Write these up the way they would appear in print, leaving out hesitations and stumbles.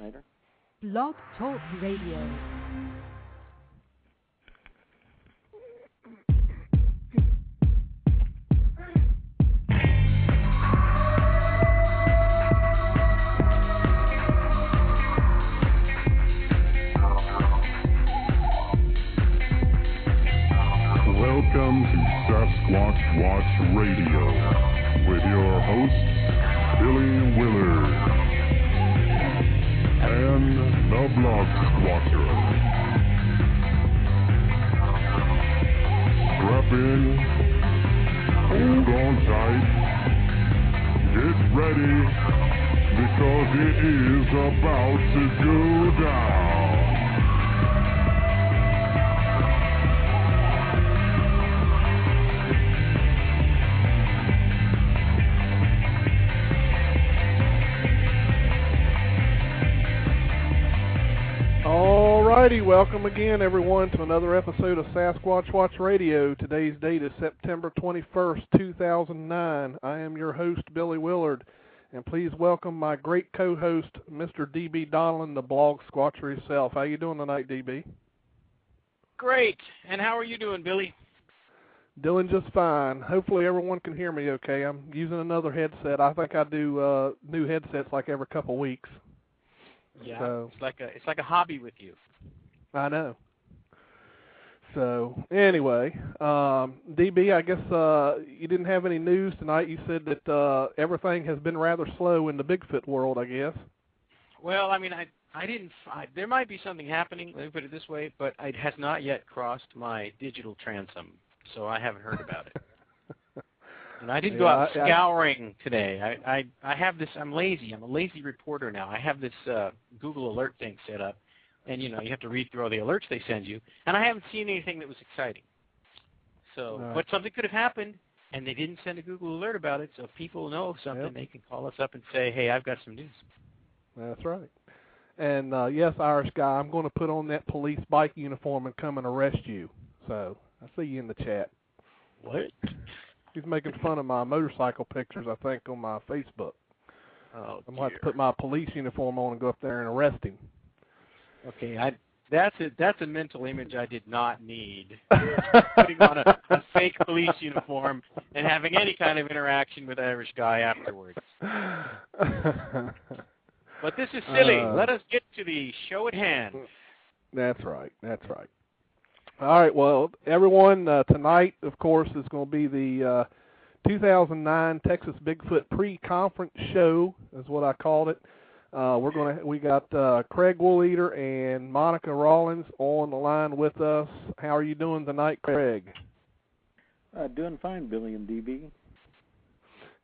later. Blog Talk Radio. Welcome to Sasquatch Watch Radio with your host, Billy Willard, and the Blog Squatcher. Strap in, hold on tight, get ready, because it is about to go down. Alrighty, welcome again everyone to another episode of Sasquatch Watch Radio. Today's date is September 21st, 2009. I am your host, Billy Willard, and please welcome my great co-host, Mr. DB Donlin, the blog squatcher himself. How you doing tonight, DB? Great, and how are you doing, Billy? Doing just fine. Hopefully everyone can hear me okay. I'm using another headset. I think I do new headsets like every couple weeks. Yeah, so, it's like a hobby with you. I know. So, anyway, DB, I guess you didn't have any news tonight. You said that everything has been rather slow in the Bigfoot world, I guess. Well, I mean, I didn't. There might be something happening, let me put it this way, but it has not yet crossed my digital transom, so I haven't heard about it. And I didn't go out scouring today. I have this. I'm lazy. I'm a lazy reporter now. I have this Google alert thing set up, and you have to read through all the alerts they send you. And I haven't seen anything that was exciting. So, but something could have happened, and they didn't send a Google alert about it. So if people know something, they can call us up and say, "Hey, I've got some news." That's right. And yes, Irish guy, I'm going to put on that police bike uniform and come and arrest you. So I see you in the chat. What? He's making fun of my motorcycle pictures, I think, on my Facebook. Oh, I'm going to have to put my police uniform on and go up there and arrest him. Okay, that's a mental image I did not need. Putting on a fake police uniform and having any kind of interaction with the Irish guy afterwards. But this is silly. Let us get to the show at hand. That's right. That's right. All right, well, everyone, tonight, of course, is going to be the 2009 Texas Bigfoot pre-conference show, is what I called it. We got Craig Woolleader and Monica Rawlins on the line with us. How are you doing tonight, Craig? Doing fine, Billy and DB.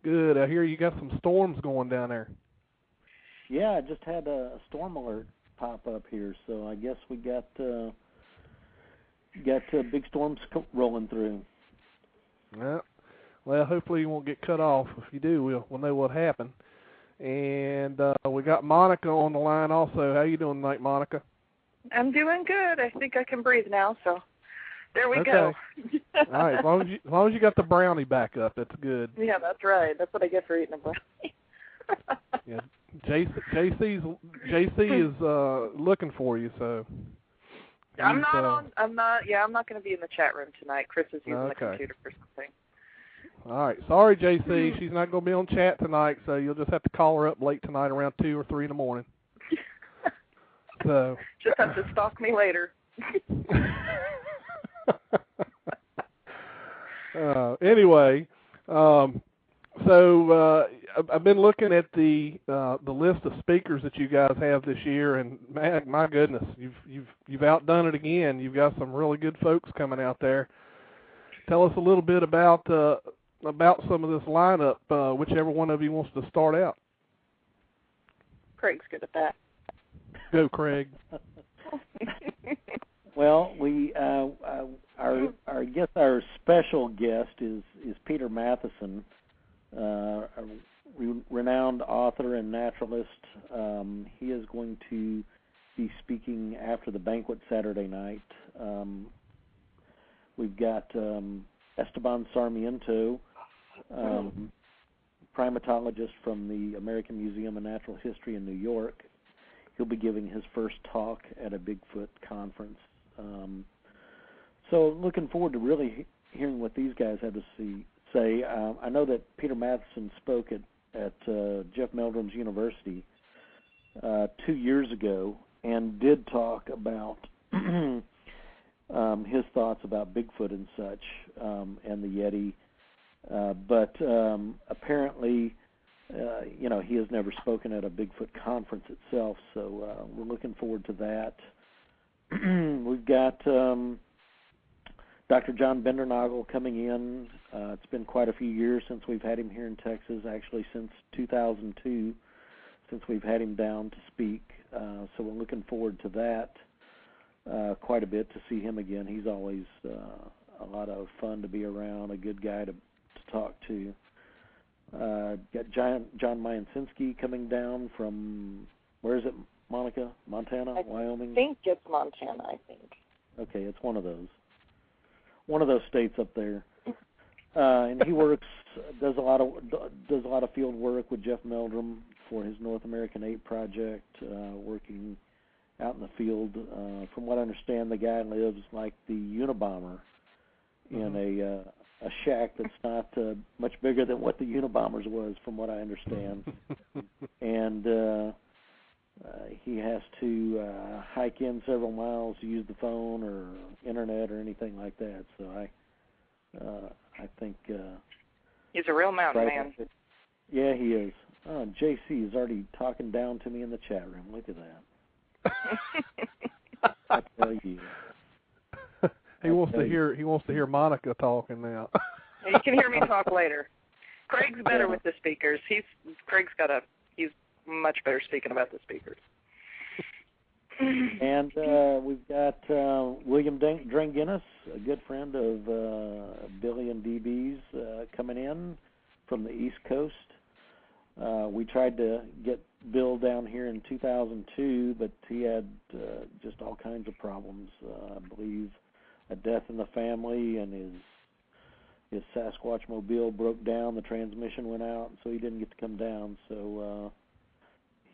Good. I hear you got some storms going down there. Yeah, I just had a storm alert pop up here, so I guess we got big storms rolling through. Yeah. Well, hopefully you won't get cut off. If you do, we'll know what happened. And we got Monica on the line also. How you doing tonight, Monica? I'm doing good. I think I can breathe now, so there we go. All right, as long as you got the brownie back up, that's good. Yeah, that's right. That's what I get for eating a brownie. Yeah, JC is looking for you, so. I'm not going to be in the chat room tonight. Chris is using the computer for something. All right. Sorry, JC. She's not going to be on chat tonight, so you'll just have to call her up late tonight around 2 or 3 in the morning. So. Just have to stalk me later. Anyway, so I've been looking at the list of speakers that you guys have this year, and my goodness, you've outdone it again. You've got some really good folks coming out there. Tell us a little bit about some of this lineup. Whichever one of you wants to start out. Craig's good at that. Go, Craig. Well, our special guest is Peter Matheson. A renowned author and naturalist. He is going to be speaking after the banquet Saturday night. We've got Esteban Sarmiento, primatologist from the American Museum of Natural History in New York. he'll be giving his first talk at a Bigfoot conference. So looking forward to really hearing what these guys have to say. I know that Peter Matheson spoke at Jeff Meldrum's university 2 years ago and did talk about his thoughts about Bigfoot and such, and the Yeti. But apparently, he has never spoken at a Bigfoot conference itself, so we're looking forward to that. We've got Dr. John Bendernagel coming in. It's been quite a few years since we've had him here in Texas, actually since 2002, since we've had him down to speak. So we're looking forward to that quite a bit, to see him again. He's always a lot of fun to be around, a good guy to talk to. Got John Mayansinski coming down from, where is it, Monica? Montana? Wyoming? I think it's Montana, I think. Okay, it's one of those states up there. And he does a lot of field work with Jeff Meldrum for his North American Ape Project, working out in the field. From what I understand, the guy lives like the Unabomber in a shack that's not much bigger than what the Unabomber's was, from what I understand. And he has to hike in several miles to use the phone or internet or anything like that. So I think he's a real mountain man. Yeah, he is. JC is already talking down to me in the chat room. Look at that. I tell you. He wants to hear Monica talking now. You can hear me talk later. Craig's better with the speakers. He's much better speaking about the speakers. And we've got William Dranginis, a good friend of Billy and DB's, coming in from the East Coast. We tried to get Bill down here in 2002, but he had just all kinds of problems. I believe a death in the family, and his Sasquatch mobile broke down, the transmission went out, so he didn't get to come down. So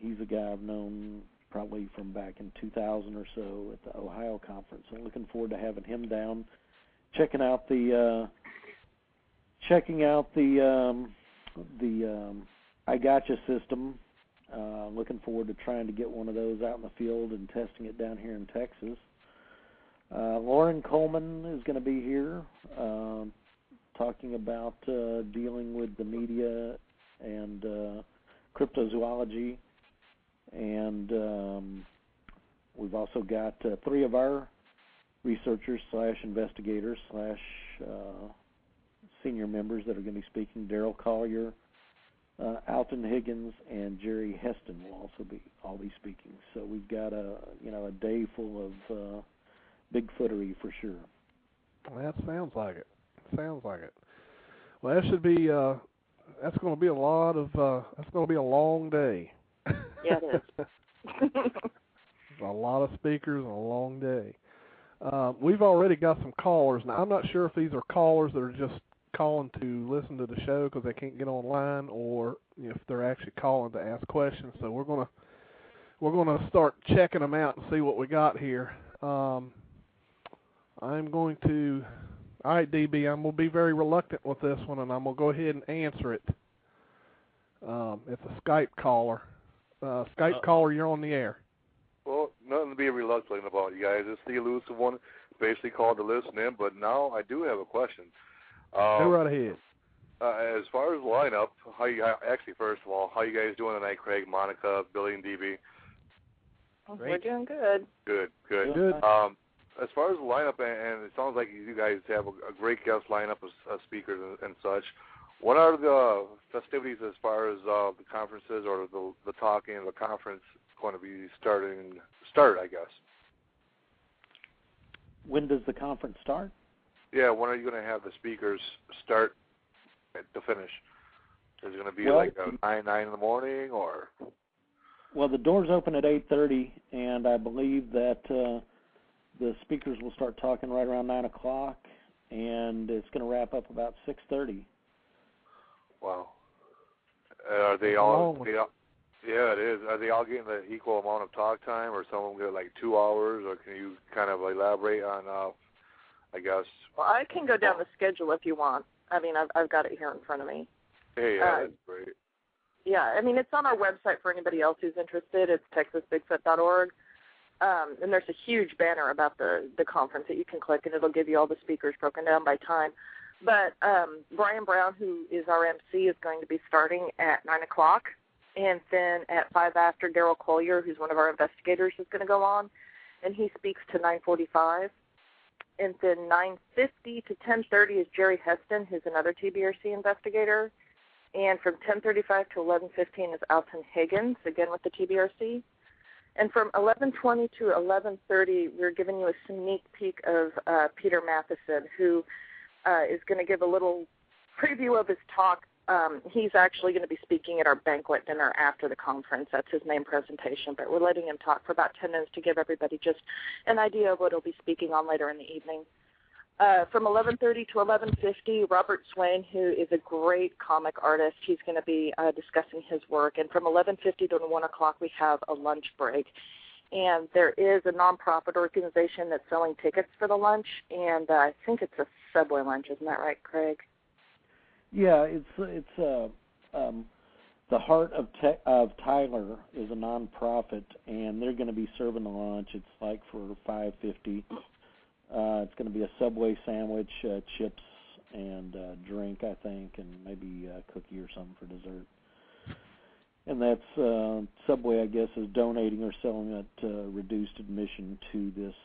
he's a guy I've known probably from back in 2000 or so at the Ohio conference. So I'm looking forward to having him down, checking out the I Gotcha system. Looking forward to trying to get one of those out in the field and testing it down here in Texas. Lauren Coleman is going to be here talking about dealing with the media and cryptozoology. And we've also got three of our researchers / investigators / senior members that are going to be speaking. Daryl Collier, Alton Higgins, and Jerry Heston will also all be speaking. So we've got a day full of Bigfootery for sure. Well, that sounds like it. Well, that should be. That's going to be a lot of. That's going to be a long day. Yeah, it is. A lot of speakers and a long day. We've already got some callers. Now, I'm not sure if these are callers that are just calling to listen to the show because they can't get online, or if they're actually calling to ask questions. So we're gonna start checking them out and see what we got here. I'm going to. All right, DB, I'm going to be very reluctant with this one, and I'm going to go ahead and answer it. It's a Skype caller. Skype caller, you're on the air. Well, nothing to be reluctant about, you guys. It's the elusive one, basically called to listen in, but now I do have a question. Go right ahead. As far as lineup, first of all, how you guys doing tonight, Craig, Monica, Billy, and DB? We're doing good. Good. As far as the lineup, and it sounds like you guys have a great guest lineup of speakers and such, what are the festivities as far as the conferences or the talking of the conference going to be start, I guess? When does the conference start? Yeah, when are you going to have the speakers start to finish? Is it going to be like 9 in the morning, or? Well, the doors open at 8:30, and I believe that the speakers will start talking right around 9 o'clock, and it's going to wrap up about 6:30. Wow. Are they all? Yeah, it is. Are they all getting the equal amount of talk time, or some of them get like 2 hours, or can you kind of elaborate on, I guess? Well, I can go down the schedule if you want. I mean, I've got it here in front of me. Hey, yeah, that's great. Yeah, I mean, it's on our website for anybody else who's interested. It's texasbigfoot.org. And there's a huge banner about the conference that you can click, and it'll give you all the speakers broken down by time. But Brian Brown, who is our MC, is going to be starting at 9 o'clock. And then at 5 after, Daryl Collier, who's one of our investigators, is going to go on, and he speaks to 9:45. And then 9:50 to 10:30 is Jerry Heston, who's another TBRC investigator. And from 10:35 to 11:15 is Alton Higgins, again with the TBRC. And from 11:20 to 11:30, we're giving you a sneak peek of Peter Matheson, who is going to give a little preview of his talk. He's actually going to be speaking at our banquet dinner after the conference. That's his main presentation, but we're letting him talk for about 10 minutes to give everybody just an idea of what he'll be speaking on later in the evening. From 11:30 to 11:50, Robert Swain, who is a great comic artist, he's going to be discussing his work. And from 11:50 to 1 o'clock, we have a lunch break. And there is a nonprofit organization that's selling tickets for the lunch, and I think it's a Subway lunch. Isn't that right, Craig? Yeah, it's the Heart of Tyler is a nonprofit, and they're going to be serving the lunch. It's like for $5.50. It's going to be a Subway sandwich, chips, and drink, I think, and maybe a cookie or something for dessert. And that's Subway, I guess, is donating or selling at reduced admission to this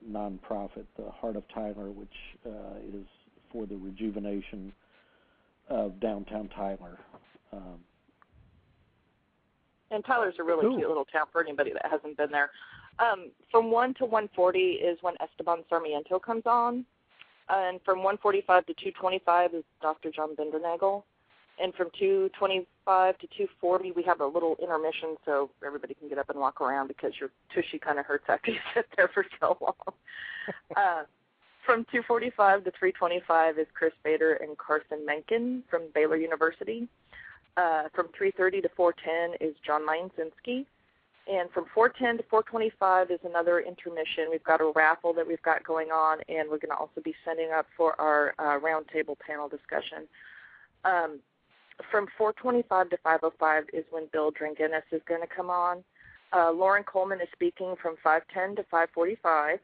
nonprofit, the Heart of Tyler, which is for the rejuvenation of downtown Tyler. And Tyler's a really cute little town for anybody that hasn't been there. From 1 to 1:40 is when Esteban Sarmiento comes on. And from 1:45 to 2:25 is Dr. John Bindernagel. And from 2:25 to 2:40, we have a little intermission so everybody can get up and walk around because your tushy kind of hurts after you sit there for so long. From 2:45 to 3:25 is Chris Bader and Carson Menken from Baylor University. From 3:30 to 4:10 is John Mainzinski. And from 4:10 to 4:25 is another intermission. We've got a raffle that we've got going on, and we're going to also be setting up for our roundtable panel discussion. From 4:25 to 5:05 is when Bill Dringinnis is going to come on. Lauren Coleman is speaking from 5:10 to 5:45.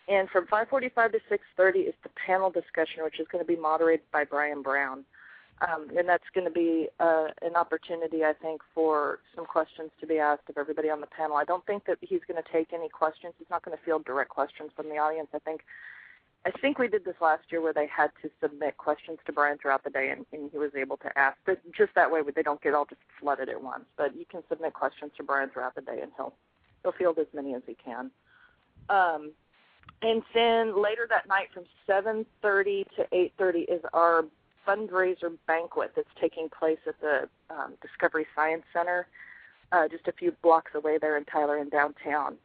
And from 5:45 to 6:30 is the panel discussion, which is going to be moderated by Brian Brown. And that's going to be an opportunity, I think, for some questions to be asked of everybody on the panel. I don't think that he's going to take any questions. He's not going to field direct questions from the audience. I think we did this last year where they had to submit questions to Brian throughout the day, and he was able to ask. But just that way, they don't get all just flooded at once. But you can submit questions to Brian throughout the day, and he'll field as many as he can. And then later that night from 7:30 to 8:30 is our fundraiser banquet that's taking place at the Discovery Science Center, just a few blocks away there in Tyler in downtown.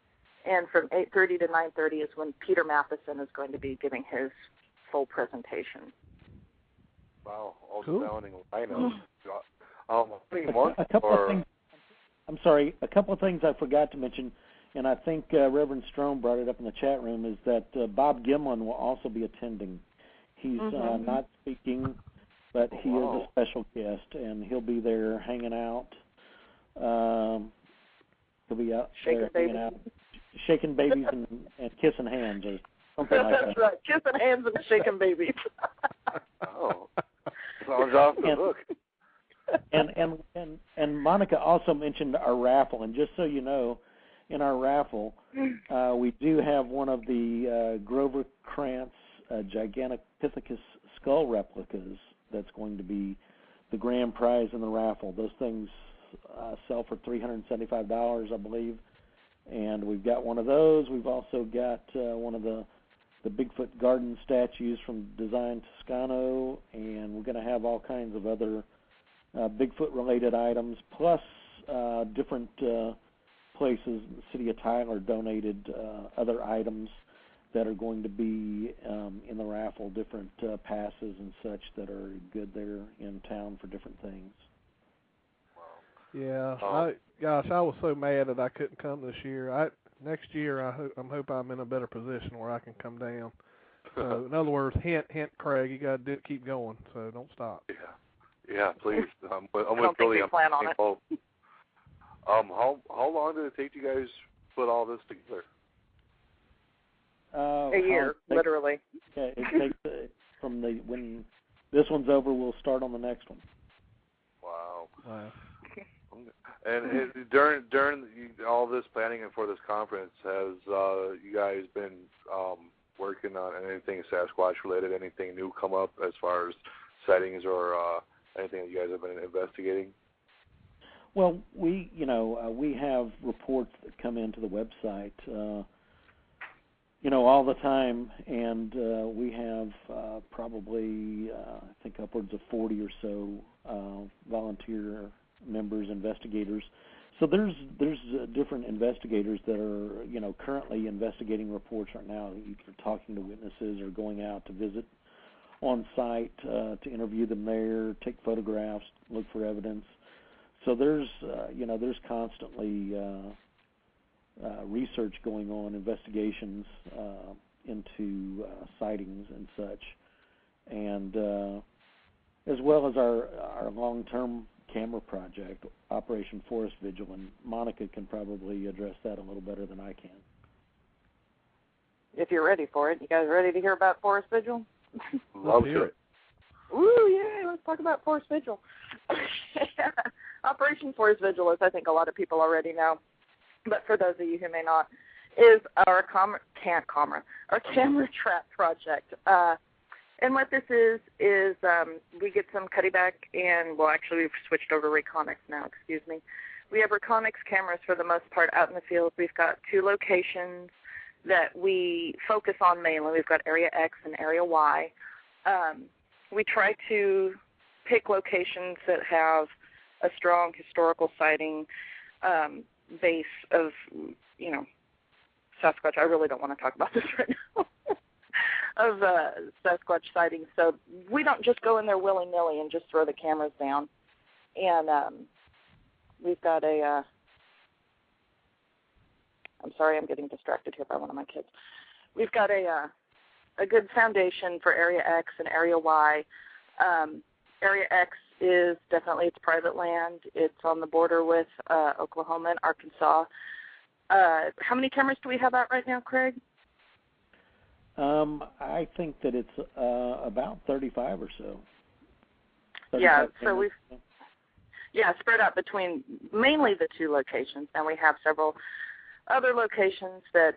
And from 8:30 to 9:30 is when Peter Matheson is going to be giving his full presentation. Wow, cool. Outstanding lineup. A couple of things I forgot to mention, and I think Reverend Strome brought it up in the chat room, is that Bob Gimlin will also be attending. He's not speaking, but he is a special guest, and he'll be there hanging out. He'll be out there hanging out, shaking babies and kissing hands or something like that. That's right, kissing hands and shaking babies. Sounds off the hook. And Monica also mentioned our raffle, and just so you know, in our raffle, we do have one of the Grover Krantz Gigantopithecus skull replicas that's going to be the grand prize in the raffle. Those things sell for $375, I believe, and we've got one of those. We've also got one of the Bigfoot garden statues from Design Toscano, and we're going to have all kinds of other Bigfoot-related items, plus different places in the city of Tyler donated other items that are going to be in the raffle, different passes and such that are good there in town for different things. Yeah, I was so mad that I couldn't come this year. Next year, I hope I'm in a better position where I can come down. So, in other words, hint, Craig, you got to keep going, so don't stop. Yeah, please. I'm with don't Billy. think we plan on it. How long did it take you guys to put all this together? A year, literally. Yeah, it takes when this one's over, we'll start on the next one. Wow. And during all this planning and for this conference, has you guys been working on anything Sasquatch related? Anything new come up as far as sightings or anything that you guys have been investigating? Well, we have reports that come into the website, all the time, and we have probably I think upwards of 40 or so volunteer members, investigators. So there's different investigators that are currently investigating reports right now. Either talking to witnesses or going out to visit on site to interview them there, take photographs, look for evidence. So there's constantly research going on, investigations into sightings and such, and as well as our long-term camera project, Operation Forest Vigil, and Monica can probably address that a little better than I can. If you're ready for it. You guys ready to hear about Forest Vigil? Love to. Ooh, yeah, let's talk about Forest Vigil. Operation Forest Vigil, as I think a lot of people already know, but for those of you who may not, is our camera trap project. And what this is we get some Cuddyback and, well, actually we've switched over to Reconyx now, excuse me. We have Reconyx cameras for the most part out in the field. We've got 2 locations that we focus on mainly. We've got Area X and Area Y. We try to pick locations that have a strong historical sighting base of, Sasquatch. I really don't want to talk about this right now. Of Sasquatch sightings. So we don't just go in there willy-nilly and just throw the cameras down. And we've got I'm sorry, I'm getting distracted here by one of my kids. We've got a good foundation for Area X and Area Y. Area X is definitely, it's private land. It's on the border with Oklahoma and Arkansas. How many cameras do we have out right now, Craig? I think that it's about 35 or so. 35 yeah, so cameras. we've spread out between mainly the 2 locations, and we have several other locations that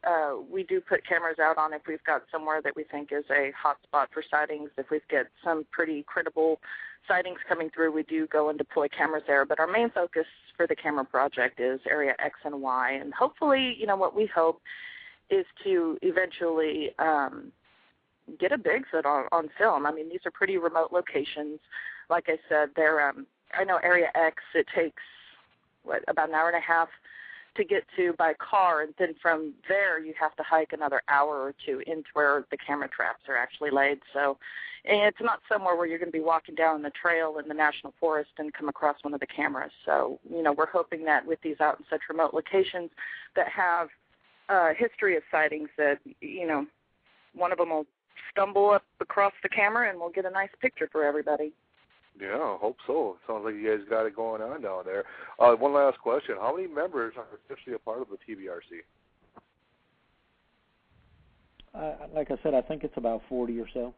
we do put cameras out on if we've got somewhere that we think is a hot spot for sightings. If we've got some pretty credible sightings coming through, we do go and deploy cameras there. But our main focus for the camera project is Area X and Y, and hopefully, what we hope is to eventually get a Bigfoot on film. I mean, these are pretty remote locations. Like I said, they're I know Area X, it takes, about an hour and a half to get to by car, and then from there you have to hike another hour or 2 into where the camera traps are actually laid. So it's not somewhere where you're going to be walking down the trail in the national forest and come across one of the cameras. So, we're hoping that with these out in such remote locations that have history of sightings that, one of them will stumble up across the camera and we'll get a nice picture for everybody. Yeah, I hope so. Sounds like you guys got it going on down there. One last question. How many members are officially a part of the TBRC? Like I said, I think it's about 40 or so.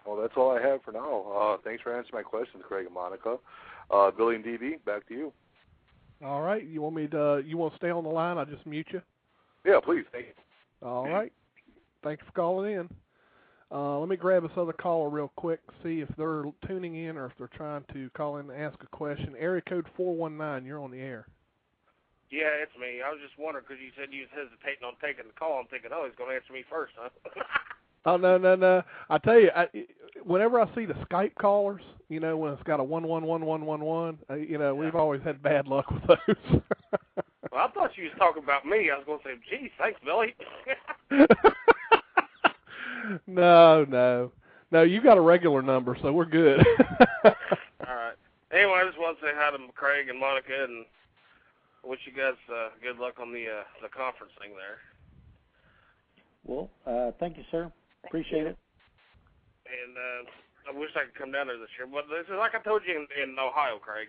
Well, that's all I have for now. Thanks for answering my questions, Craig and Monica. Billy and DB, back to you. All right. You want to stay on the line? I'll just mute you. Yeah, please. Thank you. All right. Thanks for calling in. Let me grab this other caller real quick, see if they're tuning in or if they're trying to call in and ask a question. Area code 419, you're on the air. Yeah, it's me. I was just wondering because you said you was hesitating on taking the call. I'm thinking, he's going to answer me first, huh? Oh, no. I tell you, whenever I see the Skype callers, when it's got a 1111111, we've always had bad luck with those. Well, I thought you was talking about me. I was going to say, geez, thanks, Billy. No, you got a regular number, so we're good. All right. Anyway, I just want to say hi Adam, Craig, and Monica, and I wish you guys good luck on the conference thing there. Well, thank you, sir. Appreciate it. And I wish I could come down there this year. But this is like I told you in Ohio, Craig.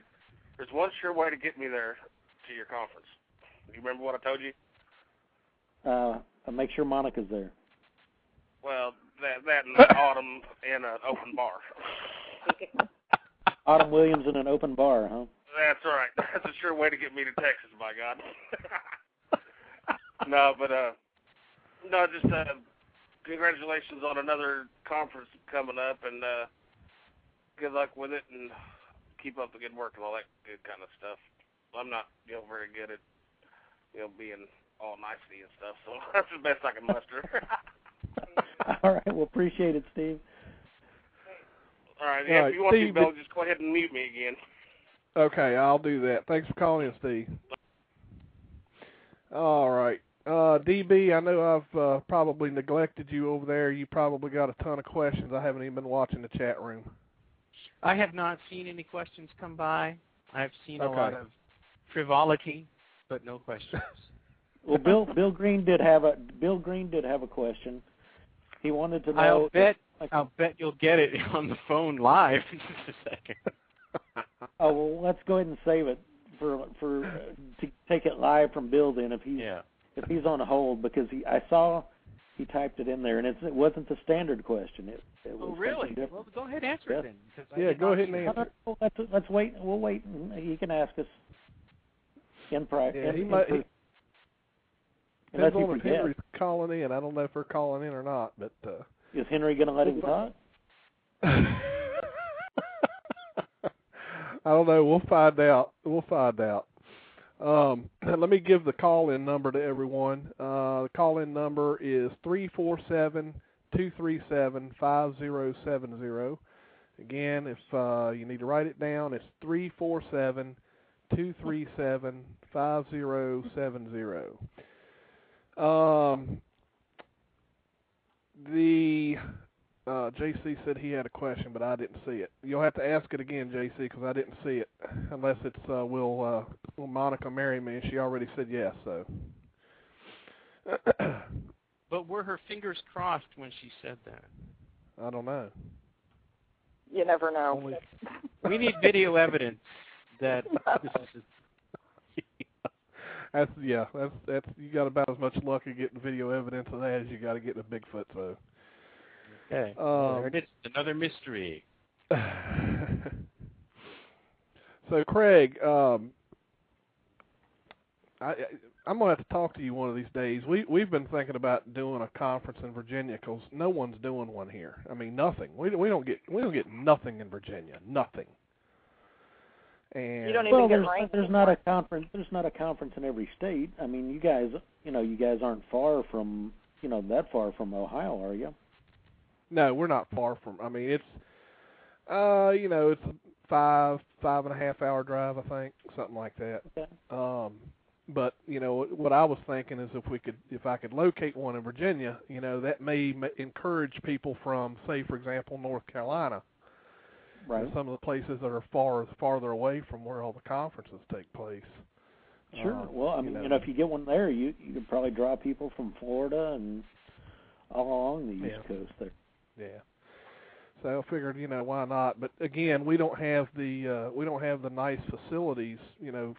There's one sure way to get me there to your conference. Do you remember what I told you? Make sure Monica's there. Well, that and Autumn in an open bar. Autumn Williams in an open bar, huh? That's right. That's a sure way to get me to Texas, by God. No, but just congratulations on another conference coming up, and good luck with it, and keep up the good work and all that good kind of stuff. I'm not, very good at, being all nicety and stuff, so that's the best I can muster. All right, well, appreciate it, Steve. All right, yeah, if you want to, Bill, just go ahead and mute me again. Okay, I'll do that. Thanks for calling in, Steve. All right. DB, I know I've probably neglected you over there. You probably got a ton of questions. I haven't even been watching the chat room. I have not seen any questions come by. I've seen a lot of frivolity, but no questions. Well, Bill Green did have a question. He wanted to know. I'll bet you'll get it on the phone live in just a second. Oh, well, let's go ahead and save it for to take it live from Bill then if he's on hold, because I saw he typed it in there and it wasn't the standard question. It was really? Well, go ahead and answer it then. Yeah, go ahead and answer. Let's wait. We'll wait. He can ask us in private. Yeah, he might. Depends on if Henry's calling in. I don't know if they're calling in or not, but is Henry going to let him talk? I don't know. We'll find out. Let me give the call-in number to everyone. The call-in number is 347-237-5070. Again, if you need to write it down, it's 347-237-5070. JC said he had a question, but I didn't see it. You'll have to ask it again, JC, because I didn't see it. Unless it's will Monica marry me? And she already said yes. So. But were her fingers crossed when she said that? I don't know. You never know. We need video evidence that this is. That's you got about as much luck of getting video evidence of that as you got to get a Bigfoot. So. Okay. There it is. Another mystery. So, Craig, I'm gonna have to talk to you one of these days. We've been thinking about doing a conference in Virginia because no one's doing one here. I mean, nothing. We don't get nothing in Virginia. Nothing. And you don't even get ranked. There's not a conference. There's not a conference in every state. I mean, you guys aren't far from that far from Ohio, are you? No, we're not far from. I mean, it's it's a 5.5 hour drive, I think, something like that. Okay. But what I was thinking is if I could locate one in Virginia, that may encourage people from, say, for example, North Carolina. Right. Some of the places that are farther away from where all the conferences take place. Sure. Well, I mean, if you get one there, you could probably draw people from Florida and all along the East Coast there. Yeah. So I figured, why not? But again, we don't have the nice facilities.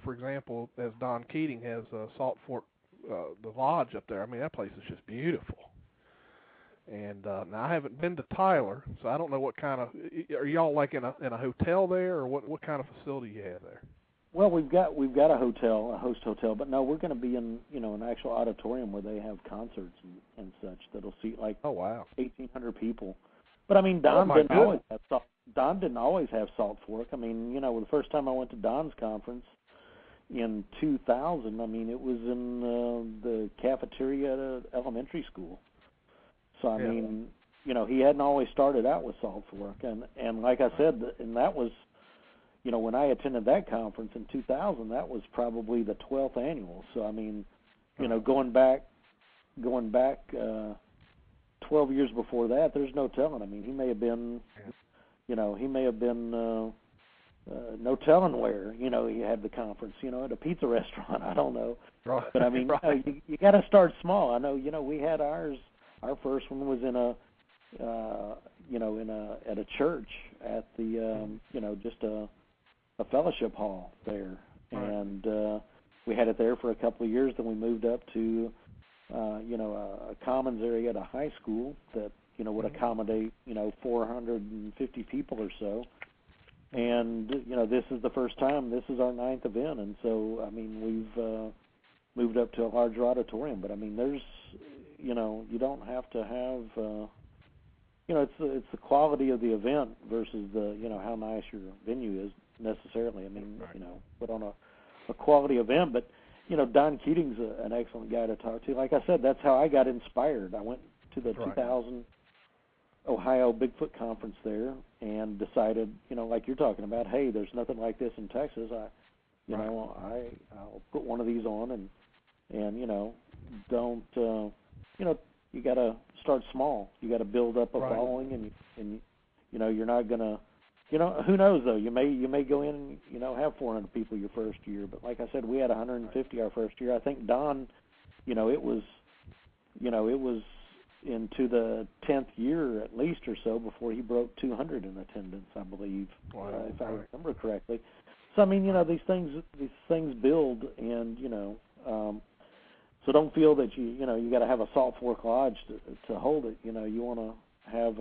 For example, as Don Keating has Salt Fork, the lodge up there. I mean, that place is just beautiful. And now I haven't been to Tyler, so I don't know what kind of. Are y'all like in a hotel there, or what kind of facility you have there? Well, we've got a hotel, a host hotel, but no, we're going to be in an actual auditorium where they have concerts and such that'll seat like 1,800 people. But I mean, Don didn't always have Salt Fork. I mean, the first time I went to Don's conference in 2000, I mean, it was in the cafeteria at an elementary school. So I mean, he hadn't always started out with Salt Fork, and like I said, and that was. When I attended that conference in 2000, that was probably the 12th annual. So I mean, going back 12 years before that, there's no telling. I mean, he may have been, no telling where, you had the conference, at a pizza restaurant, I don't know. Right. But I mean, right. you got to start small. I know, we had ours. Our first one was in at a church at the, just a fellowship hall there, right. and we had it there for a couple of years. Then we moved up to, a commons area at a high school that, would accommodate, 450 people or so. And, this is the first time. This is our 9th event, and so, I mean, we've moved up to a larger auditorium. But, I mean, there's, you don't have to have, it's the quality of the event versus the, how nice your venue is necessarily. I mean, right. Put on a quality event. But, Don Keating's an excellent guy to talk to. Like I said, that's how I got inspired. I went to the right. 2000 Ohio Bigfoot Conference there and decided, like you're talking about, hey, there's nothing like this in Texas. I'll put one of these on and don't, you got to start small. You got to build up a right. following, and you're not gonna, who knows though? You may go in and have 400 people your first year, but like I said, we had 150 our first year. I think Don, it was into the 10th year at least or so before he broke 200 in attendance, I believe, if I remember correctly. So I mean, these things build, and so don't feel that you got to have a Salt Fork Lodge to hold it. You want to have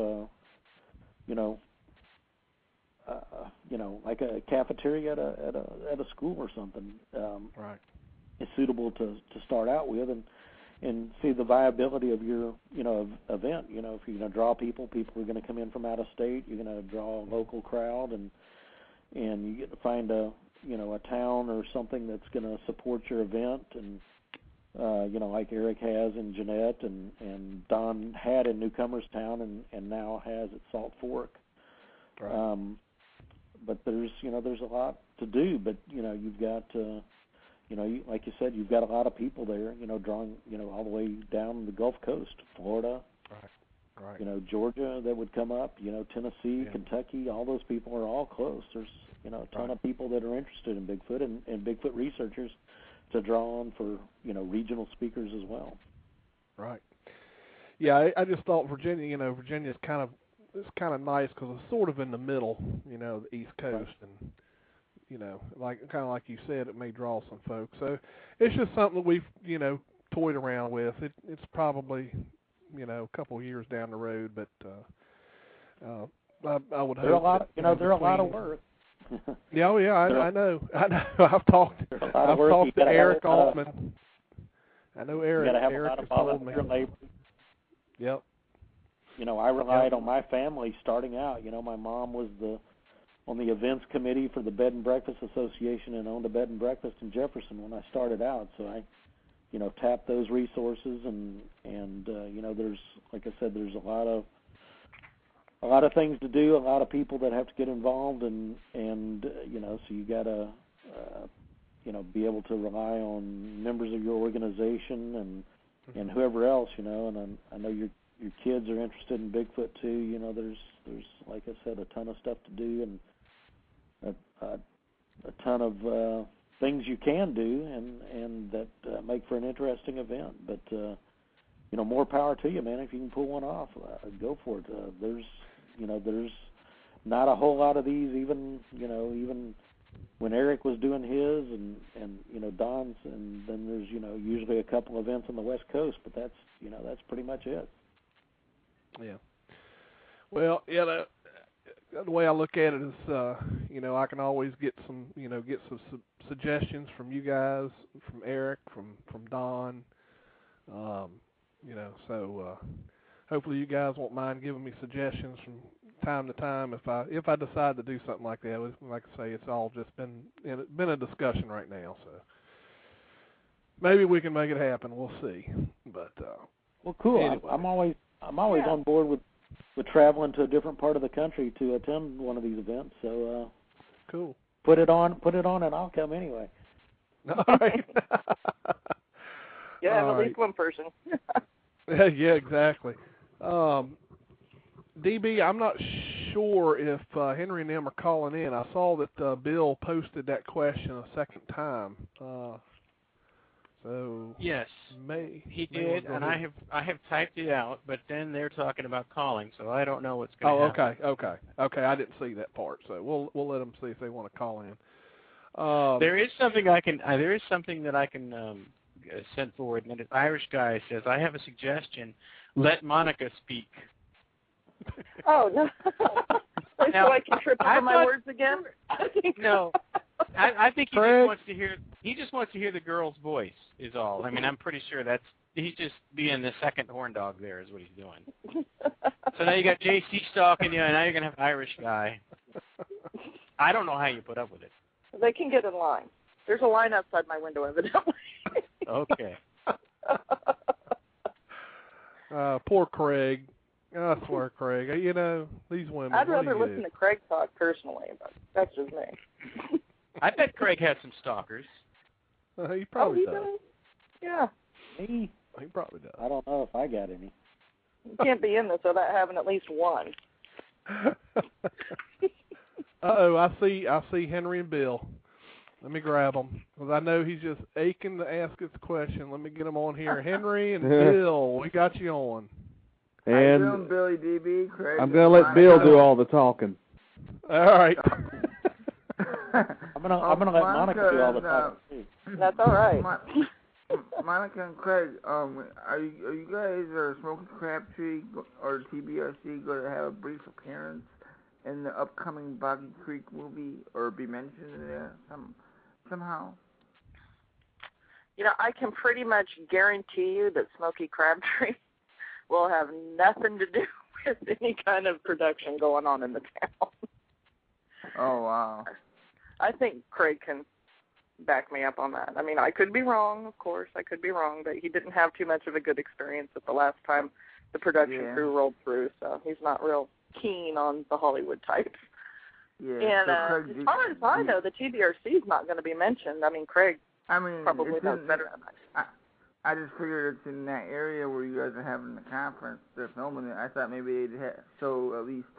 like a cafeteria at a school or something. Right. It's suitable to start out with, and see the viability of your, event. If you're going to draw people are going to come in from out of state. You're going to draw a local crowd, and you get to find a town or something that's going to support your event, and like Eric has in Jeanette, and Don had in Newcomerstown, and now has at Salt Fork. Right. But there's a lot to do, but you've got like you said, you've got a lot of people there, drawing, all the way down the Gulf Coast, Florida, right. Georgia that would come up, Tennessee, Kentucky, all those people are all close. There's, a ton of people that are interested in Bigfoot and Bigfoot researchers to draw on for, regional speakers as well. Right. Yeah, I just thought Virginia, Virginia's kind of nice because it's sort of in the middle, the East Coast, and like you said, it may draw some folks. So it's just something that we've, toyed around with. It's probably, a couple of years down the road, but I would hope. They're a lot. They're a lot of work. Yeah, I know. I've talked to Eric Altman. I know Eric. You got to have Eric a lot of me. volunteer labor. Yep. I relied on my family starting out. My mom was on the events committee for the Bed and Breakfast Association and owned a bed and breakfast in Jefferson when I started out. So I, tapped those resources, and there's, like I said, there's a lot of things to do, a lot of people that have to get involved, and so you got to be able to rely on members of your organization and whoever else, and I know your kids are interested in Bigfoot too. There's like I said, a ton of stuff to do, and a ton of things you can do, and that make for an interesting event. But more power to you, man. If you can pull one off, go for it. There's not a whole lot of these, even when Eric was doing his, and Don's, and then there's usually a couple events on the West Coast, but that's pretty much it. Yeah. Well, the way I look at it is, I can always get some suggestions from you guys, from Eric, from Don, so hopefully you guys won't mind giving me suggestions from time to time if I decide to do something like that. Like I say, it's all just been a discussion right now, so maybe we can make it happen. We'll see. But well, cool. Anyway. I'm always on board with traveling to a different part of the country to attend one of these events. So cool. Put it on, and I'll come anyway. All right. Yeah, at least one person. Yeah, exactly. DB, I'm not sure if Henry and them are calling in. I saw that Bill posted that question a second time. So yes, he did, and I have typed it out. But then they're talking about calling, so I don't know what's going to happen. Okay. I didn't see that part, so we'll let them see if they want to call in. There is something I can. There is something that I can send forward. And an Irish guy says, "I have a suggestion. Let Monica speak." Oh no! So I can trip over my words again. No. I think he just wants to hear. He just wants to hear the girl's voice. Is all. I mean, I'm pretty sure he's just being the second horn dog. There is what he's doing. So now you got JC stalking you, and now you're gonna have an Irish guy. I don't know how you put up with it. They can get in line. There's a line outside my window, evidently. Okay. Poor Craig. I swear, Craig. You know, these women. I'd rather listen to Craig talk personally, but that's just me. I bet Craig has some stalkers. He probably does. Yeah. He probably does. I don't know if I got any. You can't be in this without having at least one. Uh-oh, I see Henry and Bill. Let me grab them, because I know he's just aching to ask us a question. Let me get him on here. Henry and Bill, we got you on. And how you doing, Billy DB? Craig, I'm going to let Bill do all the talking. All right. I'm gonna let Monica do all the talking too. That's all right. Monica and Craig, are you guys or Smoky Crabtree or TBRC going to have a brief appearance in the upcoming Boggy Creek movie, or be mentioned in there somehow? You know, I can pretty much guarantee you that Smoky Crabtree will have nothing to do with any kind of production going on in the town. Oh, wow. I think Craig can back me up on that. I mean, I could be wrong, of course. I could be wrong, but he didn't have too much of a good experience at the last time the production crew rolled through, so he's not real keen on the Hollywood types. Yeah, and so as far as I know, the TBRC is not going to be mentioned. I mean, Craig probably knows better than I. I just figured it's in that area where you guys are having the conference. They're filming it. I thought maybe they'd show at least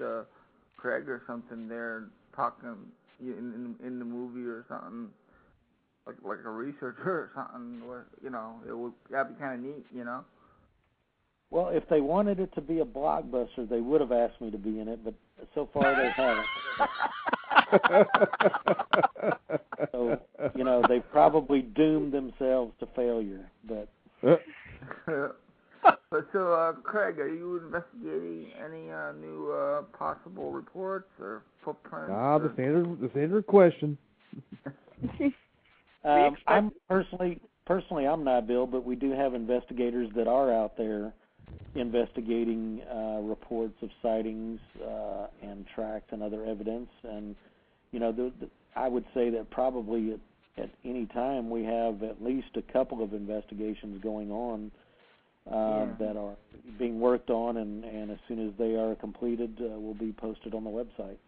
Craig or something there talking in the movie or something, like a researcher or something. You know, that'd be kind of neat. You know. Well, if they wanted it to be a blockbuster, they would have asked me to be in it, but so far they haven't. So, you know, they probably doomed themselves to failure. But so, Craig, are you investigating any new possible reports or footprints? The standard question. I'm personally, I'm not, Bill, but we do have investigators that are out there investigating reports of sightings and tracks and other evidence. And, you know, I would say that probably at any time we have at least a couple of investigations going on that are being worked on, and as soon as they are completed, will be posted on the website.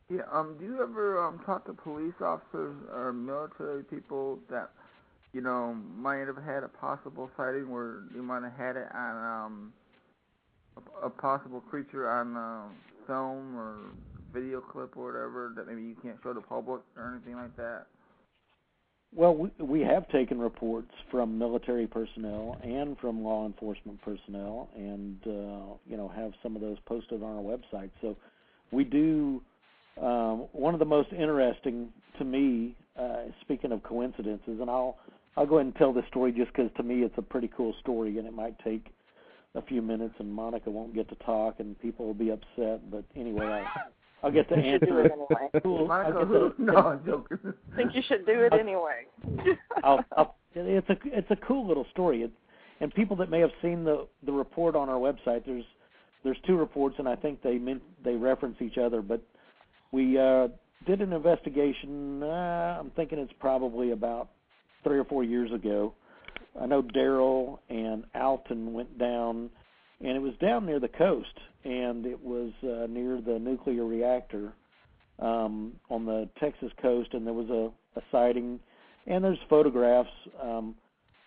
Yeah. Do you ever talk to police officers or military people that, you know, might have had a possible sighting where you might have had it on a possible creature on film or video clip or whatever that maybe you can't show the public or anything like that? Well, we have taken reports from military personnel and from law enforcement personnel, and you know, have some of those posted on our website. So we do. One of the most interesting to me, speaking of coincidences, and I'll go ahead and tell this story just because to me it's a pretty cool story, and it might take a few minutes, and Monica won't get to talk, and people will be upset. But anyway, I'll get to answer it. Anyway. Monica, no, I'm joking. I think you should do it anyway. It's a cool little story, and people that may have seen the report on our website, there's two reports, and I think they reference each other, but we did an investigation. I'm thinking it's probably about 3 or 4 years ago. I know Daryl and Alton went down, and it was down near the coast, and it was near the nuclear reactor on the Texas coast, and there was a sighting, and there's photographs.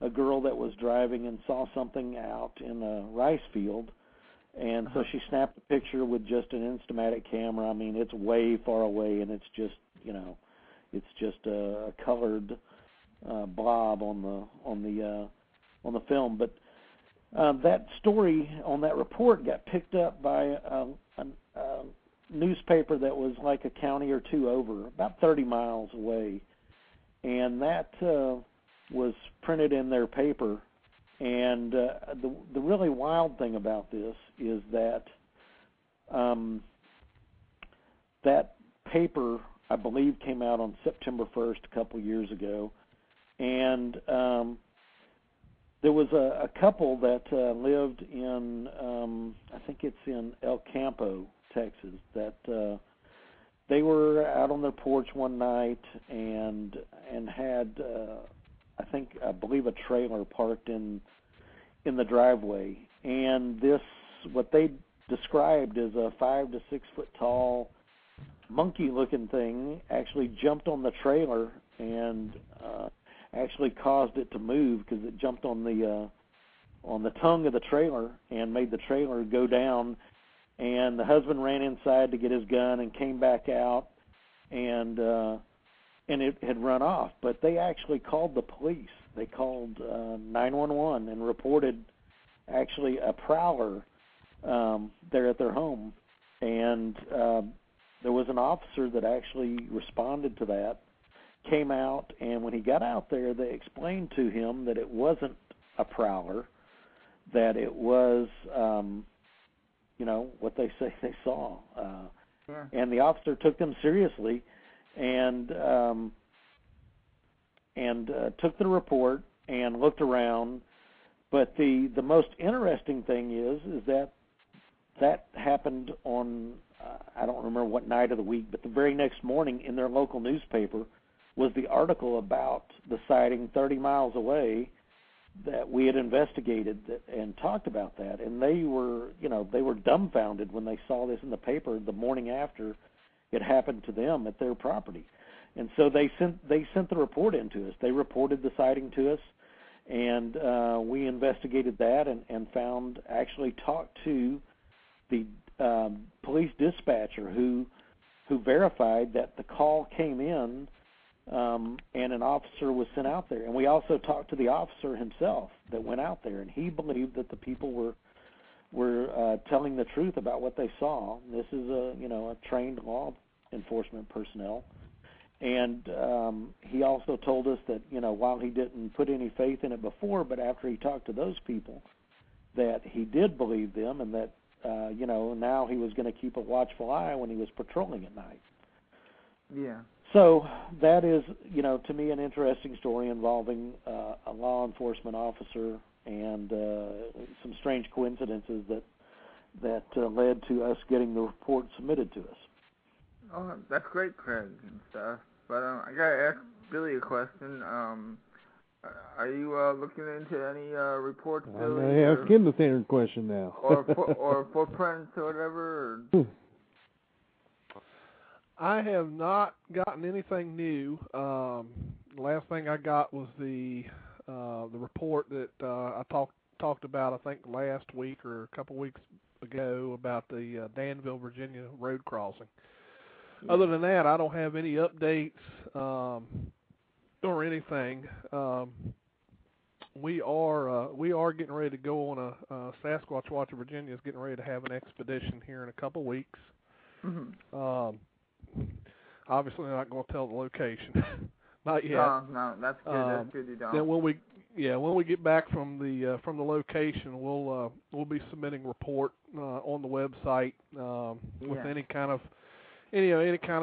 A girl that was driving and saw something out in a rice field, And so she snapped a picture with just an Instamatic camera. I mean, it's way far away, and it's just, it's just a colored blob on the film. But that story on that report got picked up by a newspaper that was like a county or two over, about 30 miles away, and that was printed in their paper. And the really wild thing about this is that that paper, I believe, came out on September 1st a couple years ago, and there was a couple that lived in, I think it's in El Campo, Texas, that they were out on their porch one night and had, I believe, a trailer parked in the driveway, and this, what they described as a 5 to 6 foot tall monkey-looking thing, actually jumped on the trailer and actually caused it to move because it jumped on the tongue of the trailer and made the trailer go down. And the husband ran inside to get his gun and came back out, and it had run off. But they actually called the police. They called 911 and reported actually a prowler there at their home. And there was an officer that actually responded to that, came out, and when he got out there, they explained to him that it wasn't a prowler, that it was, what they say they saw. And the officer took them seriously and took the report and looked around. But the most interesting thing is that happened on, I don't remember what night of the week, but the very next morning in their local newspaper was the article about the sighting 30 miles away that we had investigated and talked about that. And they were dumbfounded when they saw this in the paper the morning after it happened to them at their property. And so they sent the report in to us. They reported the sighting to us, and we investigated that and talked to the police dispatcher who verified that the call came in, and an officer was sent out there. And we also talked to the officer himself that went out there, and he believed that the people were telling the truth about what they saw. This is a trained law enforcement personnel. And he also told us that, while he didn't put any faith in it before, but after he talked to those people, that he did believe them, and that, now he was going to keep a watchful eye when he was patrolling at night. Yeah. So that is, to me, an interesting story involving a law enforcement officer and some strange coincidences that led to us getting the report submitted to us. Oh, that's great, Craig, and stuff. But I gotta ask Billy a question. Are you looking into any reports, Billy? I'm gonna ask him the same question now. or footprints or whatever? Or? I have not gotten anything new. The last thing I got was the report that I talked about, I think, last week or a couple weeks ago about the Danville, Virginia road crossing. Yeah. Other than that, I don't have any updates or anything. We are getting ready to go on a Sasquatch Watch Virginia is getting ready to have an expedition here in a couple weeks. Mm-hmm. Obviously, I'm not going to tell the location, not yet. No, that's good. That's good. You don't. Then when we get back from the location, we'll be submitting report on the website with any kind of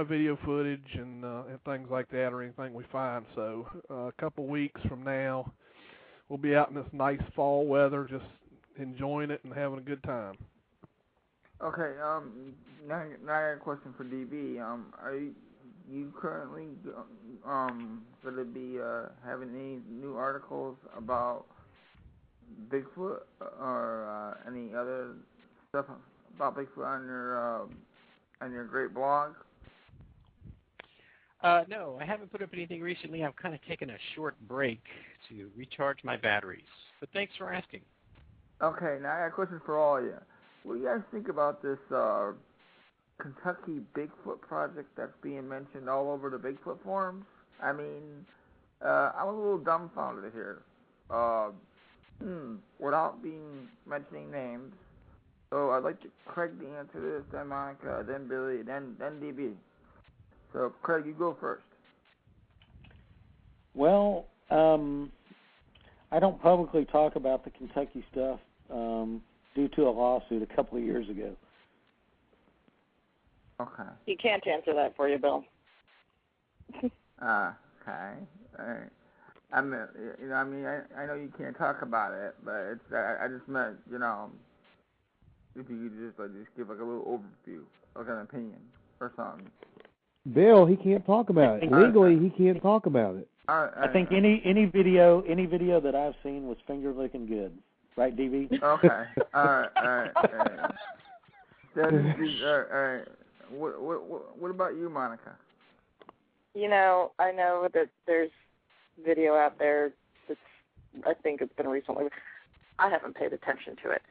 video footage and things like that, or anything we find. So a couple weeks from now, we'll be out in this nice fall weather, just enjoying it and having a good time. Okay. Now I got a question for DB. Are you currently going to be having any new articles about Bigfoot or any other stuff about Bigfoot on your great blog? No, I haven't put up anything recently. I've kind of taken a short break to recharge my batteries. But thanks for asking. Okay, now I got a question for all of you. what do you guys think about this Kentucky Bigfoot project that's being mentioned all over the Bigfoot forums? I mean, I'm a little dumbfounded here. Without mentioning names. So I'd like Craig to answer this, then Monica, then Billy, then DB. So Craig, you go first. Well, I don't publicly talk about the Kentucky stuff due to a lawsuit a couple of years ago. Okay. He can't answer that for you, Bill. Okay. All right. I mean, I know you can't talk about it, but it's. I just meant, if you could just give like a little overview, like an opinion or something. Bill, he can't talk about it. Legally, he can't talk about it. I think any video that I've seen was finger licking good, right, DB? Okay. All right. All right. What about you, Monica? I know that there's video out there that's, I think it's been recently. I haven't paid attention to it.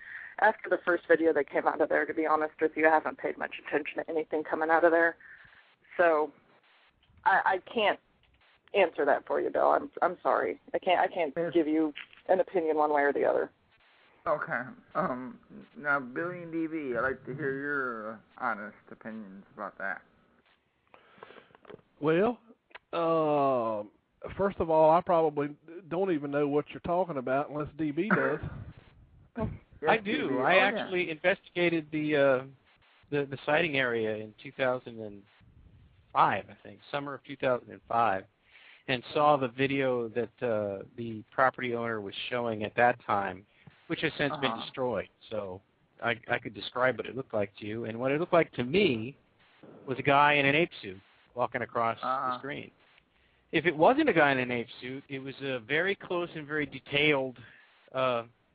After the first video that came out of there, to be honest with you, I haven't paid much attention to anything coming out of there. So I can't answer that for you, Bill. I'm sorry. I can't give you an opinion one way or the other. Okay. Now, Billy and DB, I'd like to hear your honest opinions about that. Well, first of all, I probably don't even know what you're talking about unless DB does. Yes, I do. DB. I actually investigated the sighting area in 2005, I think, summer of 2005, and saw the video that the property owner was showing at that time, which has since been destroyed. So I could describe what it looked like to you. And what it looked like to me was a guy in an ape suit walking across the screen. If it wasn't a guy in an ape suit, it was a very close and very detailed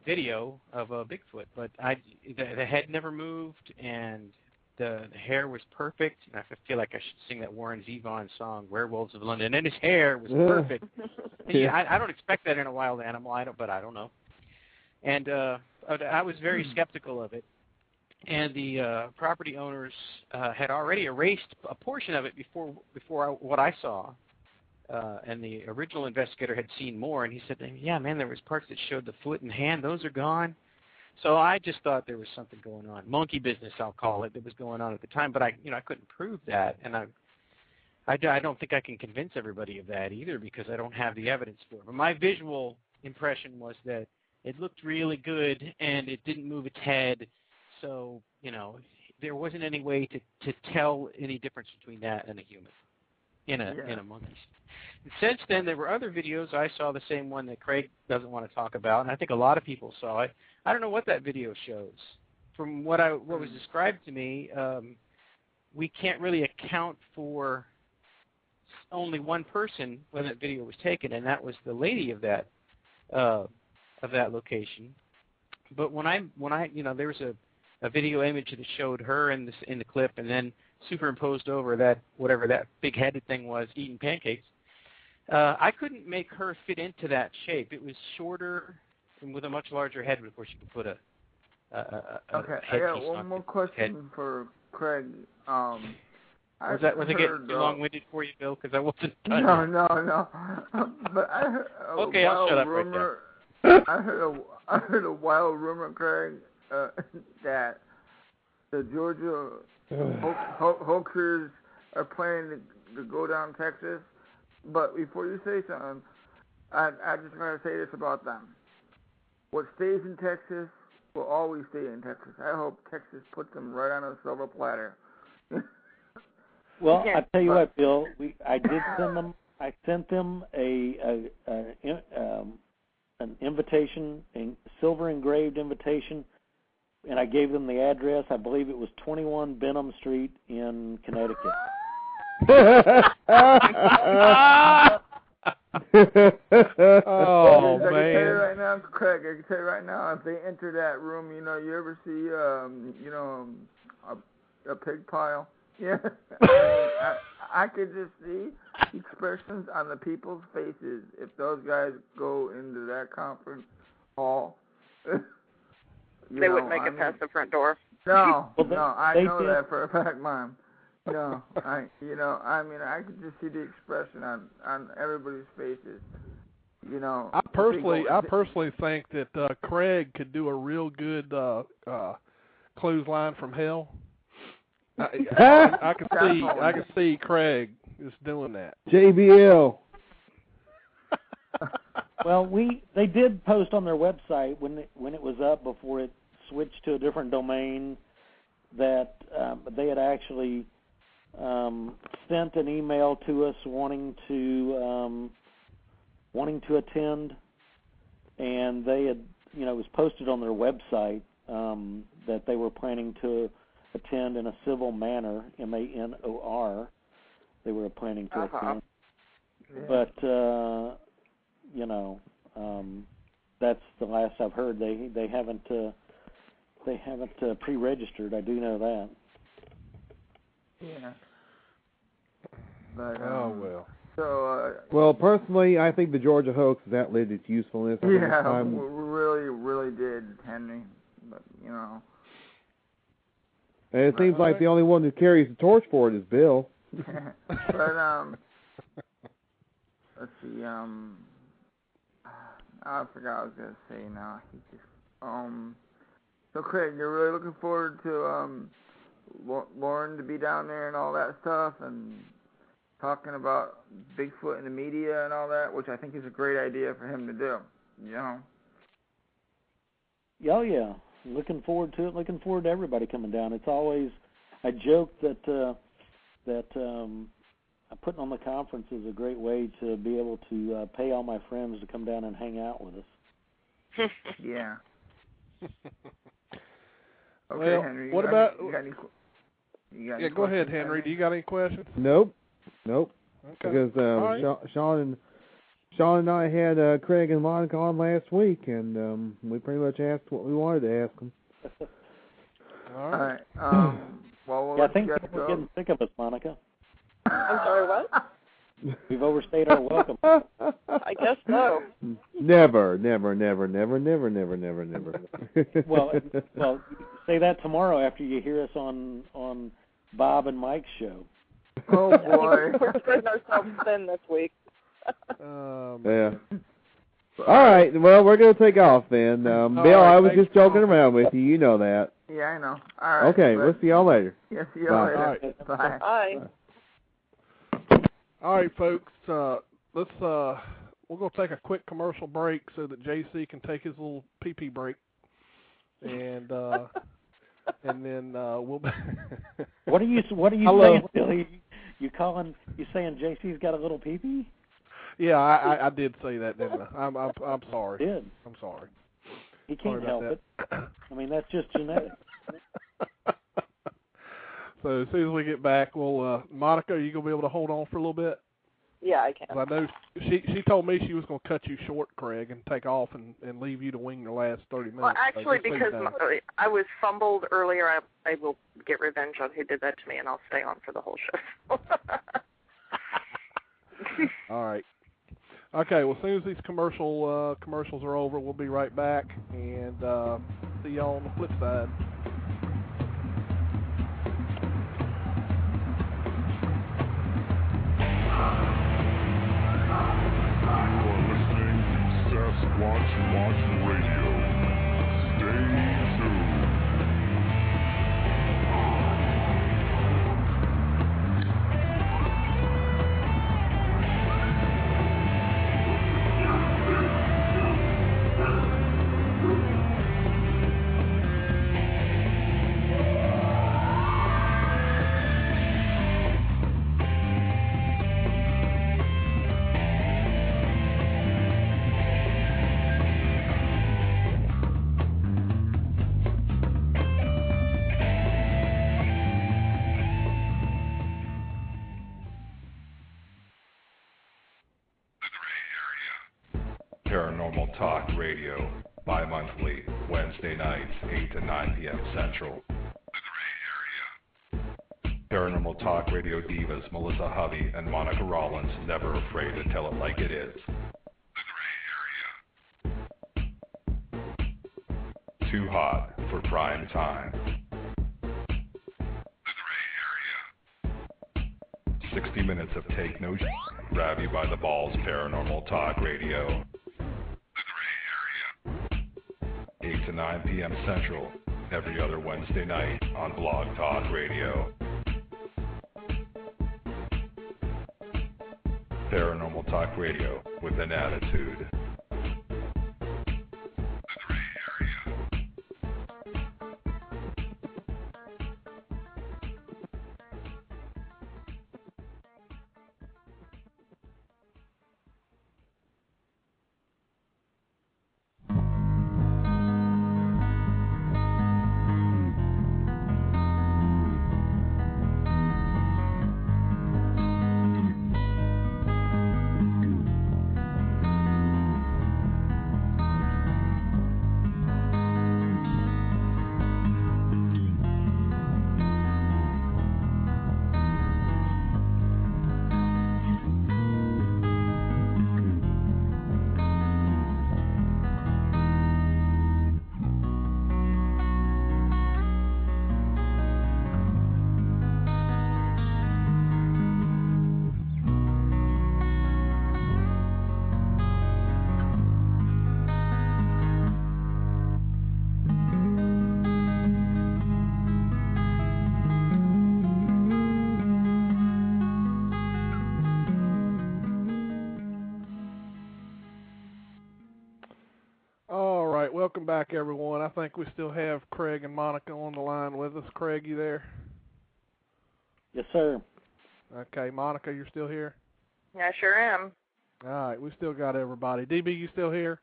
video of a Bigfoot. But the head never moved, and the hair was perfect. And I feel like I should sing that Warren Zevon song, Werewolves of London. And his hair was perfect. I don't expect that in a wild animal, but I don't know. And I was very skeptical of it. And the property owners had already erased a portion of it before what I saw. And the original investigator had seen more, and he said, yeah, man, there was parts that showed the foot and hand. Those are gone. So I just thought there was something going on. Monkey business, I'll call it, that was going on at the time. But I couldn't prove that. And I don't think I can convince everybody of that either, because I don't have the evidence for it. But my visual impression was that it looked really good, and it didn't move its head. So, there wasn't any way to tell any difference between that and a human in a monkey. And since then, there were other videos. I saw the same one that Craig doesn't want to talk about, and I think a lot of people saw it. I don't know what that video shows. From what was described to me, we can't really account for only one person when that video was taken, and that was the lady of that location. But when I there was a video image that showed her in the clip, and then superimposed over that, whatever that big-headed thing was, eating pancakes. I couldn't make her fit into that shape. It was shorter and with a much larger head. Of course, you could put a okay, I got one more question for Craig. Was it getting too long-winded for you, Bill? Because I wasn't done. No. But I heard okay, I'll shut up rumor. Right there. I heard a wild rumor, Craig, that the Georgia Hokies are planning to go down Texas. But before you say something, I just want to say this about them. What stays in Texas will always stay in Texas. I hope Texas puts them right on a silver platter. Well, I tell you what, Bill, I did send them. I sent them an invitation, a silver engraved invitation, and I gave them the address. I believe it was 21 Benham Street in Connecticut. Oh, man. I can tell you man. right now, Craig, I can tell you right now, if they enter that room, you ever see, a pig pile? Yeah. I could just see expressions on the people's faces if those guys go into that conference hall. They wouldn't make it past the front door. No, Well, no, I they know did. that for a fact, Mom. No, I mean, I could just see the expression on everybody's faces. I personally think that Craig could do a real good clothesline from hell. I can see Craig just doing that. JBL. Well, they did post on their website when it was up before it switched to a different domain that they had actually sent an email to us wanting to attend, and they had, it was posted on their website that they were planning to attend in a civil manner, MANOR. They were planning to attend, but that's the last I've heard. They haven't pre-registered. I do know that. Yeah. But well. So. Well, personally, I think the Georgia hoax has outlived its usefulness. We really did, Henry. But And it seems like the only one who carries the torch for it is Bill. But let's see. I forgot what I was gonna say now. So Craig, you're really looking forward to Lauren to be down there and all that stuff, and talking about Bigfoot in the media and all that, which I think is a great idea for him to do. Oh yeah, looking forward to it. Looking forward to everybody coming down. It's always, I joke that putting on the conference is a great way to be able to pay all my friends to come down and hang out with us. Yeah. Okay, well, Henry. What about? Go ahead, Henry. Do you got any questions? Nope. Okay. Because right. Sean and I had Craig and Monica on last week, and we pretty much asked what we wanted to ask them. All right. Well, I think people are getting sick of us, Monica. I'm sorry, what? We've overstayed our welcome. I guess so. Never. Well, say that tomorrow after you hear us on Bob and Mike's show. Oh boy, we're spreading ourselves thin this week. Yeah. All right. Well, we're gonna take off then. Bill, right, I was just joking around with you. You know that. Yeah, I know. All right. Okay. We'll see y'all later. Yeah. See you Bye. later. All right. Bye. Bye. All right, folks. We're gonna take a quick commercial break so that JC can take his little pee-pee break, and then we'll. What are you saying, Billy? You saying JC's got a little pee-pee? Yeah, I did say that, didn't I? I'm sorry. You did. I'm sorry. He can't help that. it. I mean, that's just genetic. So as soon as we get back, we'll Monica, are you gonna be able to hold on for a little bit? Yeah, I can. I know she told me she was gonna cut you short, Craig, and take off and leave you to wing the last 30 minutes. Well, actually, because I was fumbled earlier, I will get revenge on who did that to me, and I'll stay on for the whole show. All right. Okay. Well, as soon as these commercials are over, we'll be right back and see y'all on the flip side. Sasquatch Watch Radio. Stay tuned. Paranormal Talk Radio, bi-monthly, Wednesday nights, 8 to 9 p.m. Central. The Gray Area. Paranormal Talk Radio divas Melissa Hovey and Monica Rollins, never afraid to tell it like it is. The Gray Area. Too hot for prime time. 60 minutes of take no shit, grab you by the balls paranormal talk radio. The Gray Area. 8 to 9 p.m. Central, every other Wednesday night on Blog Talk Radio. Paranormal Talk Radio with an attitude. Welcome back, everyone. I think we still have Craig and Monica on the line with us. Craig, you there? Yes, sir. Okay, Monica, you're still here? Yeah, I sure am. All right, we still got everybody. DB, you still here?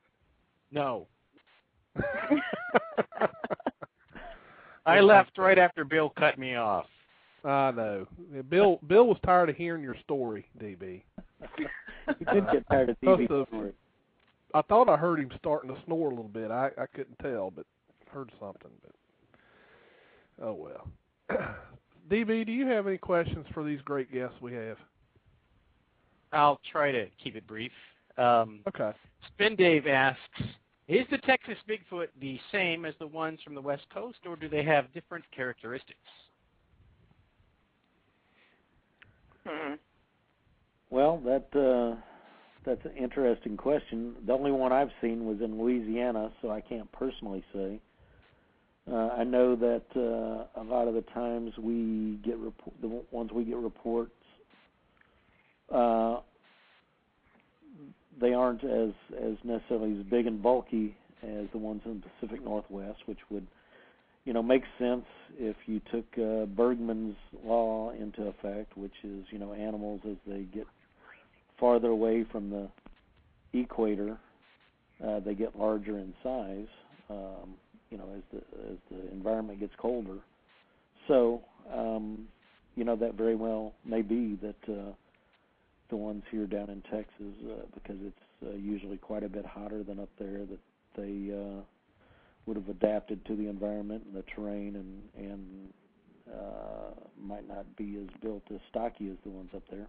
No. I left right after Bill cut me off. I know. Bill was tired of hearing your story, DB. He did get tired of DB's story. I thought I heard him starting to snore a little bit. I couldn't tell, but heard something. But oh well. DB, do you have any questions for these great guests we have? I'll try to keep it brief. Okay. Spin Dave asks, is the Texas Bigfoot the same as the ones from the West Coast, or do they have different characteristics? Well, that's an interesting question. The only one I've seen was in Louisiana, so I can't personally say. I know that a lot of the times we get the ones we get reports, they aren't as necessarily as big and bulky as the ones in the Pacific Northwest, which would, make sense if you took Bergman's law into effect, which is, animals as they get farther away from the equator, they get larger in size, as the environment gets colder. So, that very well may be that the ones here down in Texas, because it's usually quite a bit hotter than up there, that they would have adapted to the environment and the terrain and might not be as built as stocky as the ones up there.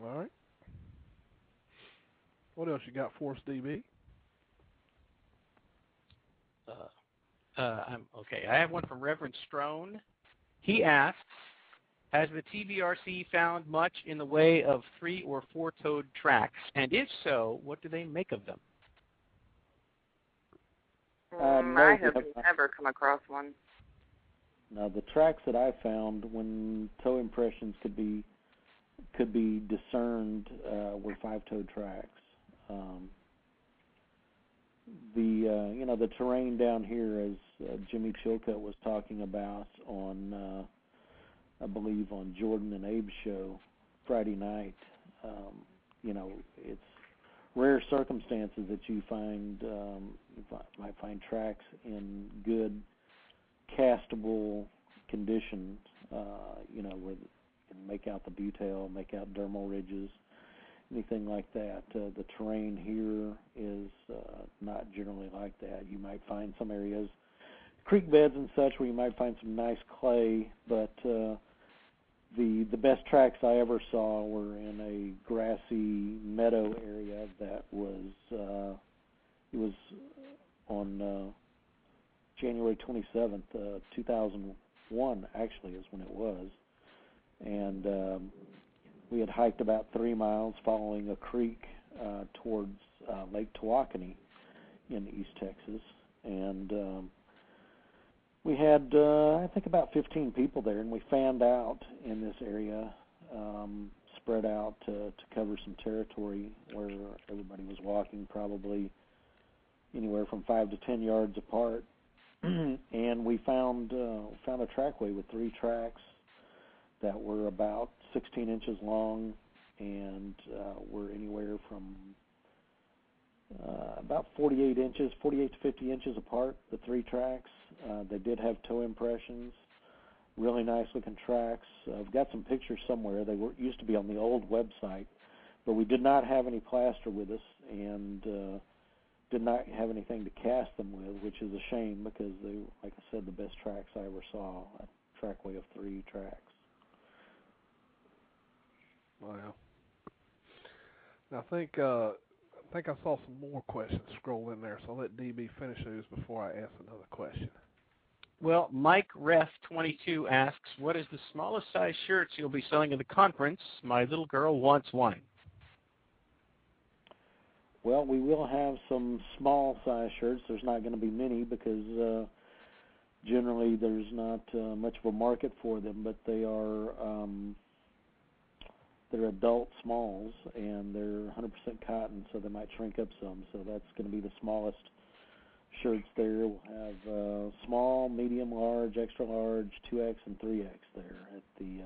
All right. What else you got for us, DB? Okay. I have one from Reverend Strone. He asks, has the TBRC found much in the way of 3- or 4-toed tracks? And if so, what do they make of them? I have never come across one. Now, the tracks that I found when toe impressions could be discerned were 5-toed tracks. The terrain down here, as Jimmy Chilcutt was talking about on, I believe on Jordan and Abe's show Friday night, it's rare circumstances that you find might find tracks in good castable condition, where can make out the butail, make out dermal ridges, anything like that. The terrain here is not generally like that. You might find some areas, creek beds and such, where you might find some nice clay, but the best tracks I ever saw were in a grassy meadow area that was it was on January 27th, 2000. 1 actually is when it was. And we had hiked about 3 miles following a creek towards Lake Tawakoni in East Texas. And we had, I think, about 15 people there, and we fanned out in this area, spread out to cover some territory where everybody was walking probably anywhere from 5 to 10 yards apart. And we found a trackway with 3 tracks that were about 16 inches long and were anywhere from about 48 to 50 inches apart, the 3 tracks. They did have toe impressions, really nice looking tracks. I've got some pictures somewhere. They used to be on the old website, but we did not have any plaster with us and did not have anything to cast them with, which is a shame because they, like I said, the best tracks I ever saw, a trackway of 3 tracks. Wow. Now I think I saw some more questions scroll in there, so I'll let DB finish those before I ask another question. Well, Mike Ref 22 asks, what is the smallest size shirts you'll be selling at the conference? My little girl wants one. Well, we will have some small size shirts. There's not going to be many because generally there's not much of a market for them, but they are they're adult smalls, and they're 100% cotton, so they might shrink up some. So that's going to be the smallest shirts there. We'll have small, medium, large, extra large, 2X, and 3X there at the...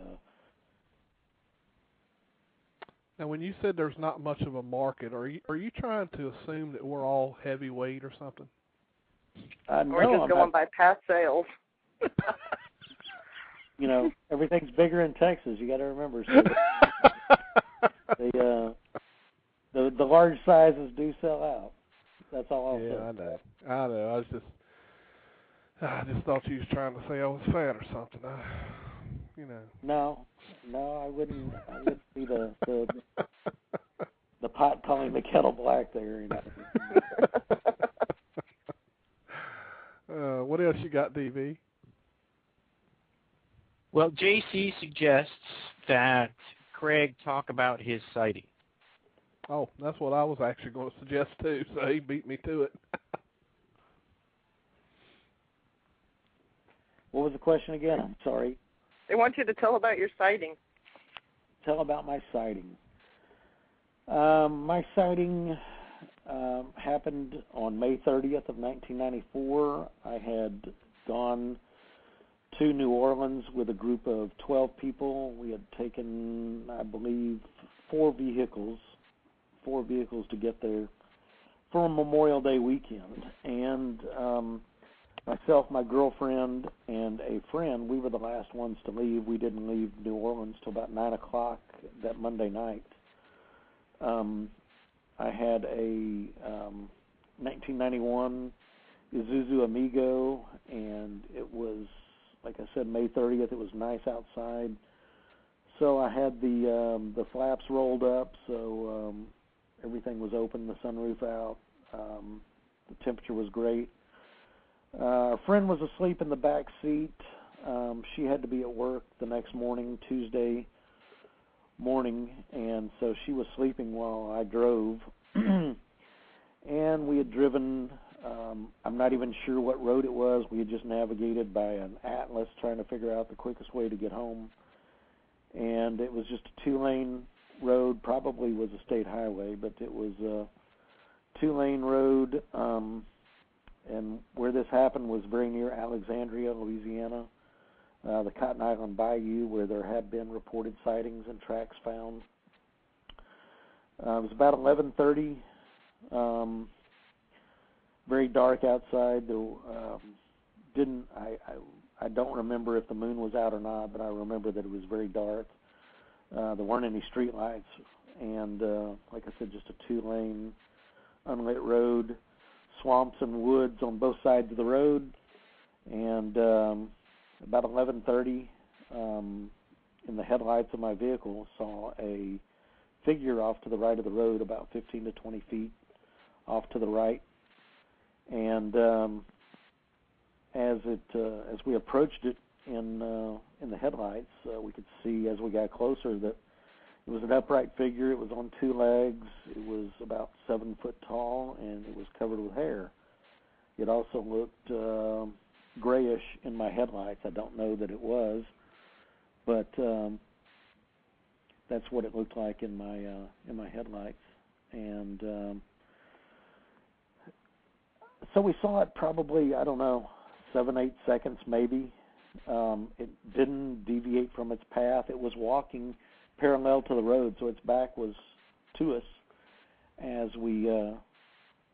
Now, when you said there's not much of a market, are you trying to assume that we're all heavyweight or something? No, or just going by past sales. You know, everything's bigger in Texas. You got to remember. So the large sizes do sell out. That's all I'll say. Yeah, I know. I just thought you was trying to say I was fat or something. No, I wouldn't be the pot calling the kettle black there. You know. What else you got, DB? Well, JC suggests that Craig talk about his sighting. Oh, that's what I was actually going to suggest too, so he beat me to it. What was the question again? I'm sorry. They want you to tell about your sighting. Tell about my sighting. My sighting happened on May 30th of 1994. I had gone to New Orleans with a group of 12 people. We had taken, I believe, 4 vehicles to get there for Memorial Day weekend. And myself, my girlfriend, and a friend, we were the last ones to leave. We didn't leave New Orleans till about 9 o'clock that Monday night. I had a 1991 Isuzu Amigo, and it was, like I said, May 30th. It was nice outside. So I had the flaps rolled up, so everything was open, the sunroof out. The temperature was great. Our friend was asleep in the back seat. She had to be at work the next morning, Tuesday morning, and so she was sleeping while I drove. And we had driven, I'm not even sure what road it was. We had just navigated by an atlas trying to figure out the quickest way to get home. And it was just a 2-lane road, probably was a state highway, but it was a 2-lane road. And where this happened was very near Alexandria, Louisiana, the Cotton Island Bayou, where there had been reported sightings and tracks found. It was about 11:30, very dark outside. I don't remember if the moon was out or not, but I remember that it was very dark. There weren't any street lights, and like I said, just a 2-lane unlit road, swamps and woods on both sides of the road. And about 11:30, in the headlights of my vehicle, saw a figure off to the right of the road, about 15 to 20 feet off to the right. And as we approached it, in the headlights. We could see as we got closer that it was an upright figure. It was on two legs. It was about 7 foot tall, and it was covered with hair. It also looked grayish in my headlights. I don't know that it was, but that's what it looked like in my headlights. And so we saw it probably, I don't know, 7-8 seconds maybe. It didn't deviate from its path. It was walking parallel to the road, so its back was to us as we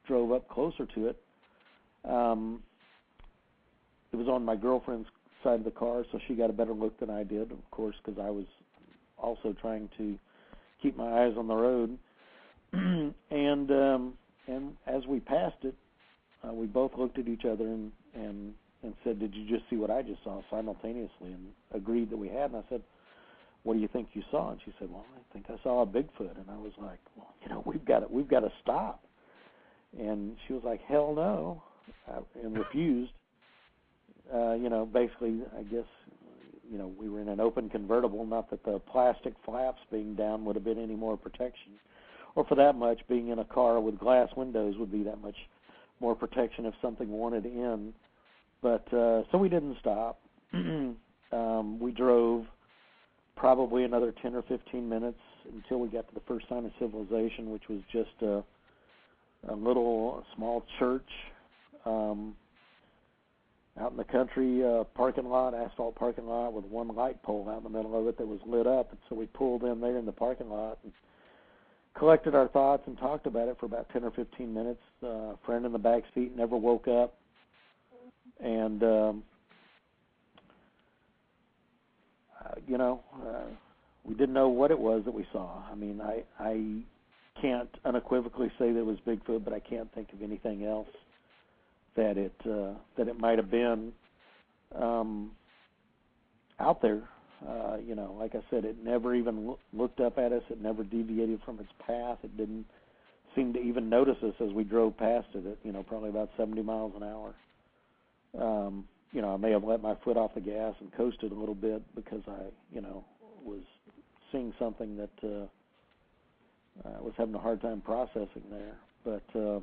drove up closer to it. It was on my girlfriend's side of the car, so she got a better look than I did, of course, because I was also trying to keep my eyes on the road. And as we passed it, we both looked at each other and said, "Did you just see what I just saw?" simultaneously, and agreed that we had. And I said, "What do you think you saw?" And she said, "Well, I think I saw a Bigfoot." And I was like, "Well, we've got to stop." And she was like, "Hell no," and refused. Basically, I guess, we were in an open convertible. Not that the plastic flaps being down would have been any more protection, or for that much, being in a car with glass windows would be that much more protection if something wanted in. But so we didn't stop. We drove probably another 10 or 15 minutes until we got to the first sign of civilization, which was just a small church out in the country, parking lot, asphalt parking lot with one light pole out in the middle of it that was lit up. And so we pulled in there in the parking lot and collected our thoughts and talked about it for about 10 or 15 minutes. A friend in the back seat never woke up. And, we didn't know what it was that we saw. I mean, I can't unequivocally say that it was Bigfoot, but I can't think of anything else that it might have been out there. Like I said, it never even looked up at us. It never deviated from its path. It didn't seem to even notice us as we drove past it at, probably about 70 miles an hour. I may have let my foot off the gas and coasted a little bit because I, was seeing something that I was having a hard time processing there. But it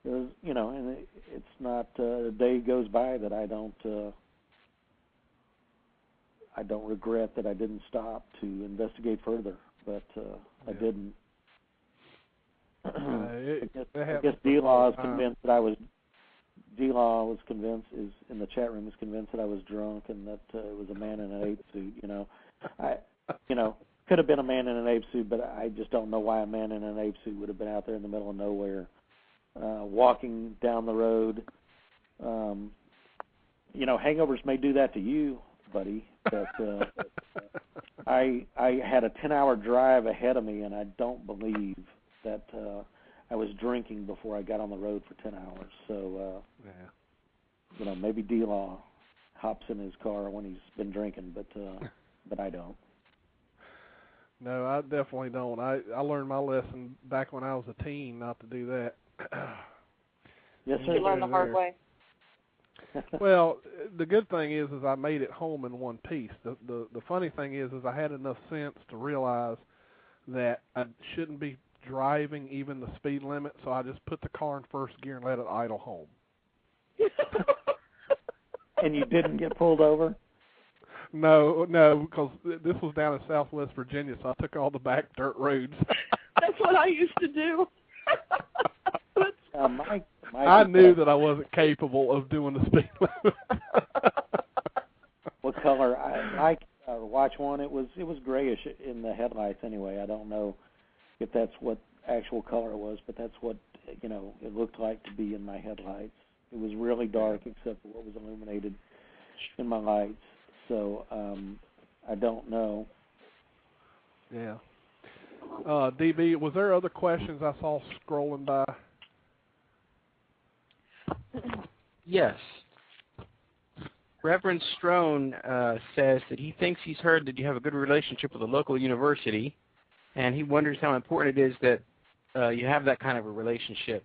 was, and it's not a day goes by that I don't regret that I didn't stop to investigate further, but I didn't. I guess D-Law is convinced that I was. D-Law was convinced, is in the chat room, is convinced that I was drunk and that it was a man in an ape suit. I could have been a man in an ape suit, but I just don't know why a man in an ape suit would have been out there in the middle of nowhere, walking down the road. Hangovers may do that to you, buddy, but I had a 10-hour drive ahead of me, and I don't believe that I was drinking before I got on the road for 10 hours. So, maybe D-Law hops in his car when he's been drinking, but I don't. No, I definitely don't. I learned my lesson back when I was a teen not to do that. Yes, sir. You learned the hard way. Well, the good thing is I made it home in one piece. The funny thing is I had enough sense to realize that I shouldn't be driving even the speed limit, so I just put the car in first gear and let it idle home. And you didn't get pulled over? No, because this was down in Southwest Virginia, so I took all the back dirt roads. That's what I used to do. I knew that I wasn't capable of doing the speed limit. What color? I like watch one. It was grayish in the headlights anyway. I don't know if that's what actual color it was, but that's what it looked like to be in my headlights. It was really dark except for what was illuminated in my lights. So I don't know. Yeah. DB, was there other questions I saw scrolling by? Yes. Reverend Strone says that he thinks he's heard that you have a good relationship with a local university, and he wonders how important it is that you have that kind of a relationship.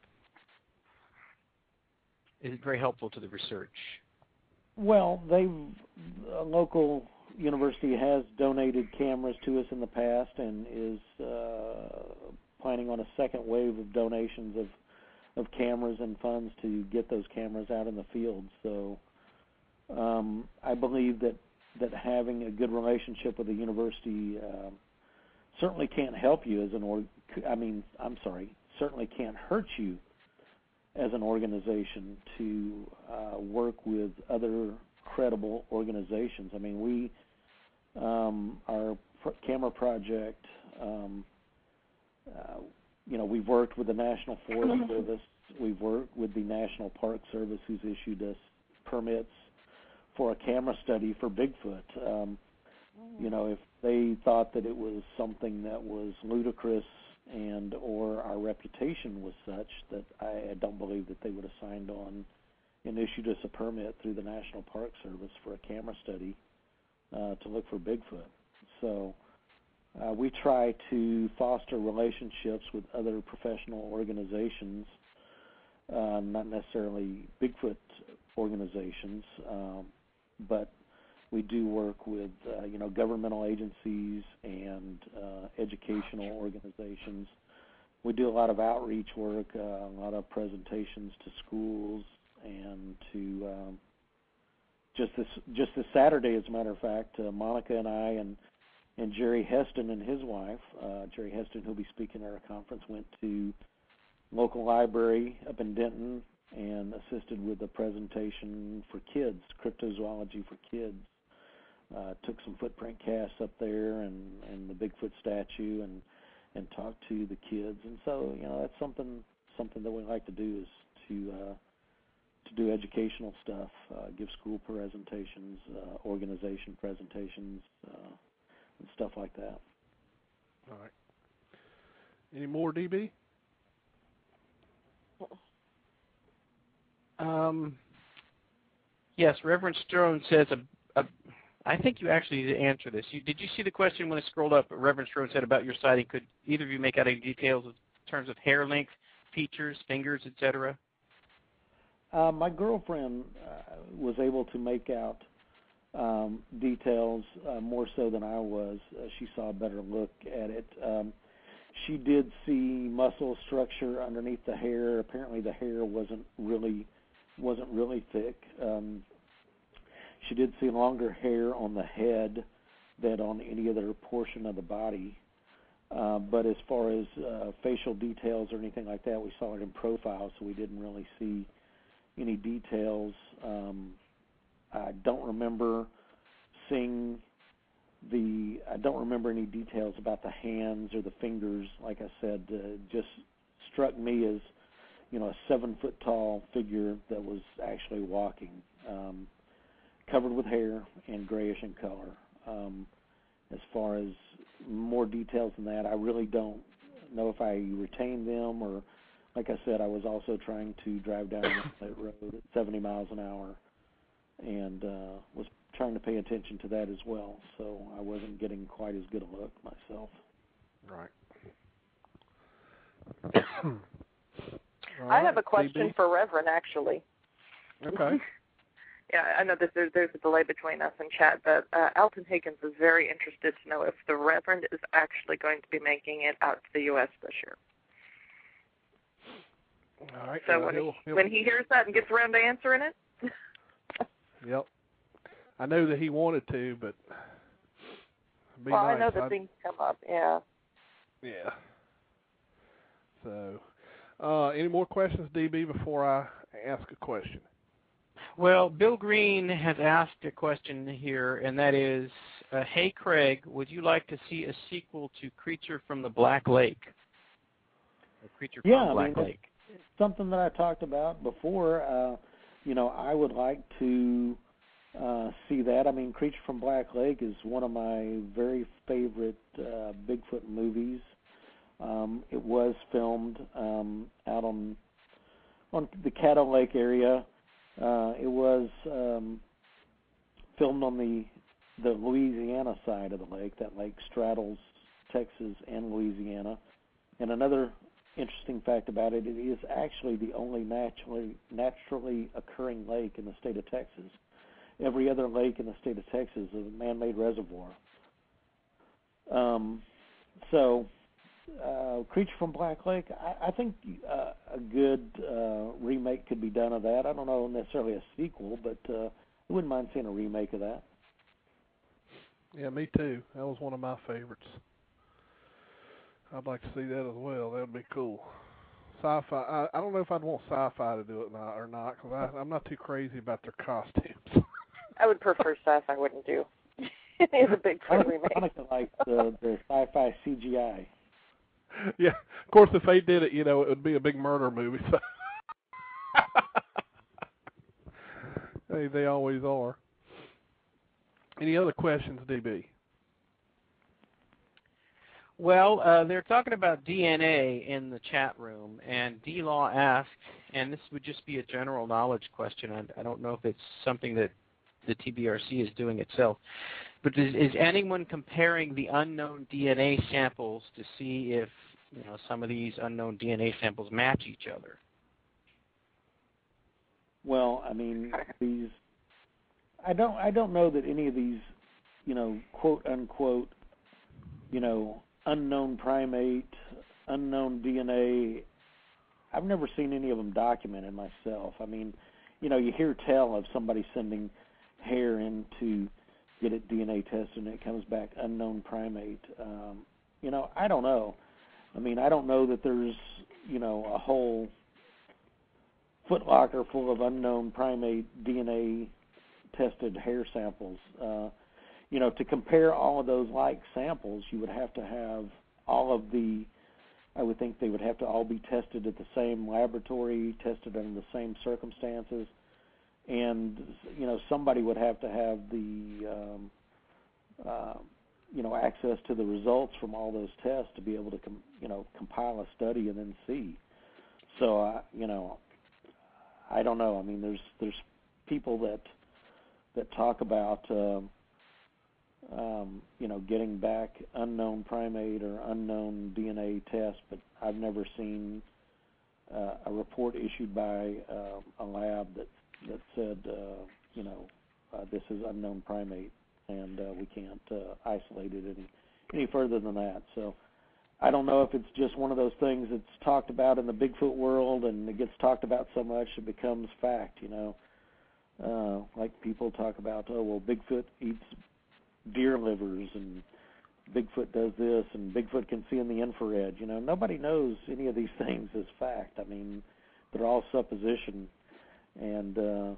Is it very helpful to the research? Well, a local university has donated cameras to us in the past and is planning on a second wave of donations of cameras and funds to get those cameras out in the field. So I believe that having a good relationship with the university certainly can't help you as certainly can't hurt you as an organization to work with other credible organizations. I mean, we, our camera project, we've worked with the National Forest Service. We've worked with the National Park Service, who's issued us permits for a camera study for Bigfoot. If they thought that it was something that was ludicrous and or our reputation was such that I don't believe that they would have signed on and issued us a permit through the National Park Service for a camera study to look for Bigfoot. So we try to foster relationships with other professional organizations, not necessarily Bigfoot organizations, but we do work with governmental agencies and educational organizations. We do a lot of outreach work, a lot of presentations to schools, and to just this Saturday, as a matter of fact, Monica and I and Jerry Heston and his wife, Jerry Heston, who'll be speaking at our conference, went to local library up in Denton and assisted with a presentation for kids, cryptozoology for kids. Took some footprint casts up there and the Bigfoot statue and talked to the kids. And so, that's something that we like to do, is to do educational stuff, give school presentations, organization presentations, and stuff like that. All right. Any more, DB? Yes, Reverend Strone says, I think you actually did answer this. Did you see the question when it scrolled up? Reverend Strone said about your sighting. Could either of you make out any details in terms of hair length, features, fingers, etc.? My girlfriend was able to make out details more so than I was. She saw a better look at it. She did see muscle structure underneath the hair. Apparently, the hair wasn't really thick. She did see longer hair on the head than on any other portion of the body. But as far as facial details or anything like that, we saw it in profile, so we didn't really see any details. I don't remember any details about the hands or the fingers. Like I said, just struck me as, a 7-foot-tall figure that was actually walking, covered with hair and grayish in color. As far as more details than that, I really don't know if I retained them, or, like I said, I was also trying to drive down the road at 70 miles an hour and was trying to pay attention to that as well, so I wasn't getting quite as good a look myself. Right. I have a question for Reverend, actually. Okay. Yeah, I know that there's a delay between us and chat, but Alton Higgins is very interested to know if the Reverend is actually going to be making it out to the U.S. this year. All right. So when he hears that and gets around to answering it. Yep. I know that he wanted to, but nice. I know that things come up, yeah. Yeah. So, any more questions, DB, before I ask a question? Well, Bill Green has asked a question here, and that is, hey, Craig, would you like to see a sequel to Creature from the Black Lake? Creature from Black Lake. It's something that I talked about before. I would like to see that. I mean, Creature from Black Lake is one of my very favorite Bigfoot movies. It was filmed out on the Caddo Lake area. It was filmed on the Louisiana side of the lake. That lake straddles Texas and Louisiana. And another interesting fact about it, it is actually the only naturally occurring lake in the state of Texas. every other lake in the state of Texas is a man-made reservoir. Creature from Black Lake, I think a good remake could be done of that. I don't know necessarily a sequel, but I wouldn't mind seeing a remake of that. Yeah, me too. That was one of my favorites. I'd like to see that as well. That would be cool. Sci-fi, I don't know if I'd want sci-fi to do it or not, because I'm not too crazy about their costumes. I would prefer sci-fi, wouldn't you? It's a Bigfoot remake. I like the sci-fi CGI. Yeah, of course, if they did it, it would be a big murder movie. So. Hey, they always are. Any other questions, DB? Well, they're talking about DNA in the chat room, and D-Law asked, and this would just be a general knowledge question. I don't know if it's something that the TBRC is doing itself, but is anyone comparing the unknown DNA samples to see if some of these unknown DNA samples match each other? Well, I mean, I don't know that any of these, quote unquote, unknown primate, unknown DNA, I've never seen any of them documented myself. I mean, you hear tell of somebody sending hair in to get it DNA tested and it comes back unknown primate. I don't know. I mean, I don't know that there's, a whole Foot Locker full of unknown primate DNA tested hair samples. To compare all of those like samples, you would have to have all of the, I would think they would have to all be tested at the same laboratory, tested under the same circumstances, and, somebody would have to have the, access to the results from all those tests to be able to, compile a study and then see. So, I don't know. I mean, there's people that talk about, getting back unknown primate or unknown DNA tests, but I've never seen a report issued by a lab that said, this is unknown primate, and we can't isolate it any further than that. So I don't know if it's just one of those things that's talked about in the Bigfoot world, and it gets talked about so much it becomes fact, like people talk about, Bigfoot eats deer livers, and Bigfoot does this, and Bigfoot can see in the infrared. Nobody knows any of these things as fact. I mean, they're all supposition, and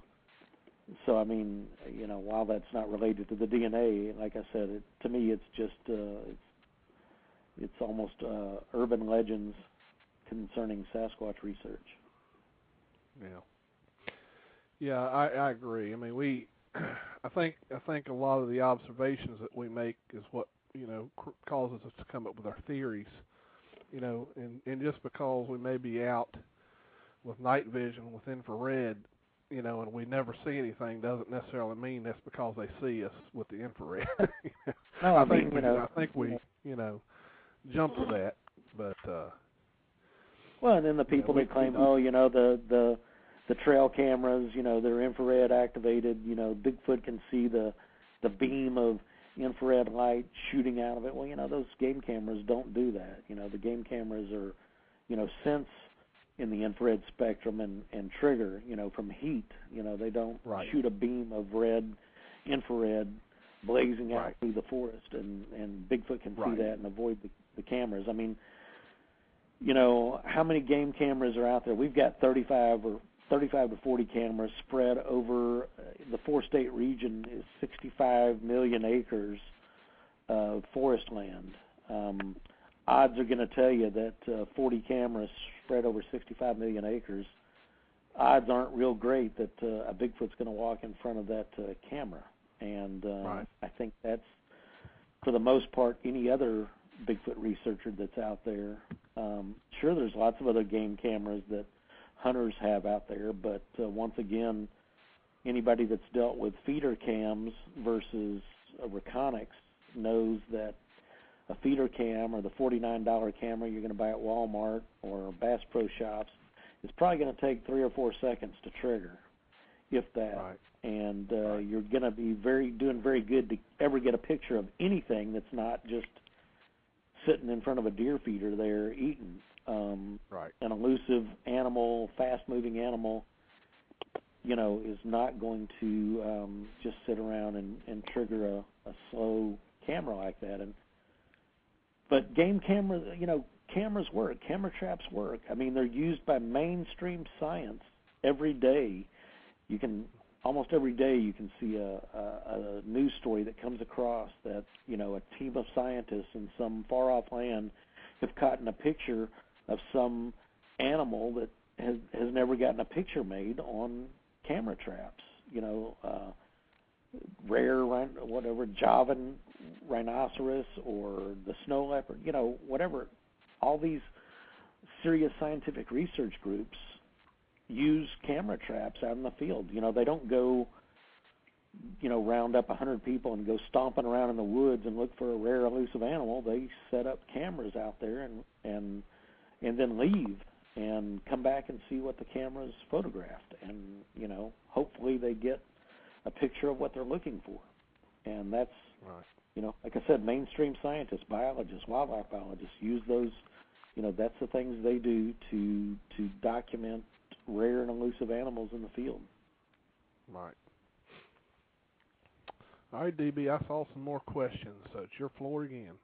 so, I mean, while that's not related to the DNA, like I said, to me it's just, it's almost urban legends concerning Sasquatch research. Yeah, I agree. I mean, I think a lot of the observations that we make is what causes us to come up with our theories. And just because we may be out with night vision with infrared, and we never see anything doesn't necessarily mean that's because they see us with the infrared. No, I think we jump to that, but well, and then the people that claim, the trail cameras, they're infrared activated. Bigfoot can see the beam of infrared light shooting out of it. Well, those game cameras don't do that. The game cameras are, sense in the infrared spectrum and trigger, from heat. They don't shoot a beam of red infrared blazing out through the forest, and Bigfoot can see that and avoid the cameras. I mean, how many game cameras are out there? We've got 35 to 40 cameras spread over the 4-state region is 65 million acres of forest land. Odds are going to tell you that 40 cameras spread over 65 million acres, odds aren't real great that a Bigfoot's going to walk in front of that camera. And I think that's, for the most part, any other Bigfoot researcher that's out there. Sure, there's lots of other game cameras that hunters have out there, but once again, anybody that's dealt with feeder cams versus reconics knows that a feeder cam or the $49 camera you're going to buy at Walmart or Bass Pro Shops is probably going to take 3 or 4 seconds to trigger. if that. Right. And you're going to be doing very good to ever get a picture of anything that's not just sitting in front of a deer feeder there eating. Right. An elusive animal, fast-moving animal, is not going to just sit around and trigger a slow camera like that. But game cameras, cameras work. Camera traps work. I mean, they're used by mainstream science every day. Almost every day you can see a news story that comes across that, a team of scientists in some far-off land have caught in a picture of some animal that has never gotten a picture made on camera traps. Rare, whatever, Javan rhinoceros or the snow leopard, whatever. All these serious scientific research groups use camera traps out in the field. They don't go, round up 100 people and go stomping around in the woods and look for a rare elusive animal. They set up cameras out there and then leave and come back and see what the camera's photographed. And, hopefully they get a picture of what they're looking for. And that's, right. Like I said, mainstream scientists, biologists, wildlife biologists use those, that's the things they do to document rare and elusive animals in the field. Right. All right, DB, I saw some more questions, so it's your floor again.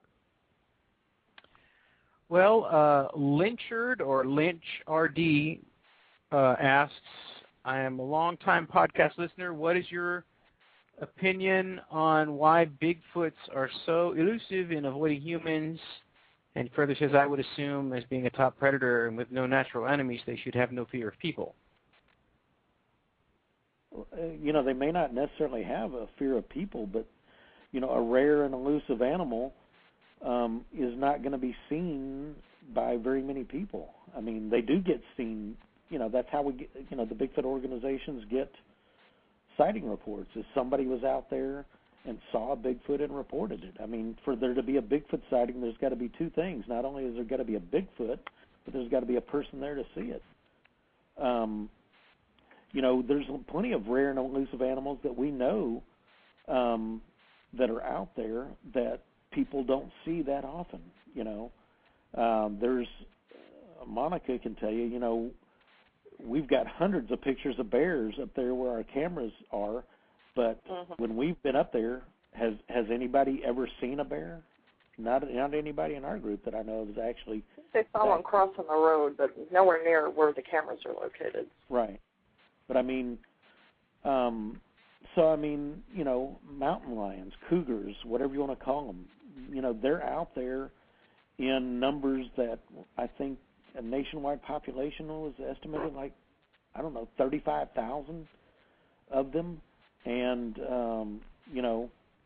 Well, Lynchard or Lynch RD asks, I am a long-time podcast listener. What is your opinion on why Bigfoots are so elusive in avoiding humans? And further says, I would assume as being a top predator and with no natural enemies, they should have no fear of people. They may not necessarily have a fear of people, but, a rare and elusive animal is not going to be seen by very many people. I mean, they do get seen. That's how we get, the Bigfoot organizations get sighting reports, is somebody was out there and saw a Bigfoot and reported it. I mean, for there to be a Bigfoot sighting, there's got to be two things. Not only is there got to be a Bigfoot, but there's got to be a person there to see it. There's plenty of rare and elusive animals that we know that are out there that people don't see that often. There's Monica can tell you, we've got hundreds of pictures of bears up there where our cameras are, but when we've been up there, has anybody ever seen a bear? Not anybody in our group that I know of has actually. They saw one crossing the road, but nowhere near where the cameras are located. Right. But I mean, mountain lions, cougars, whatever you want to call them, they're out there in numbers that I think a nationwide population was estimated 35,000 of them. And,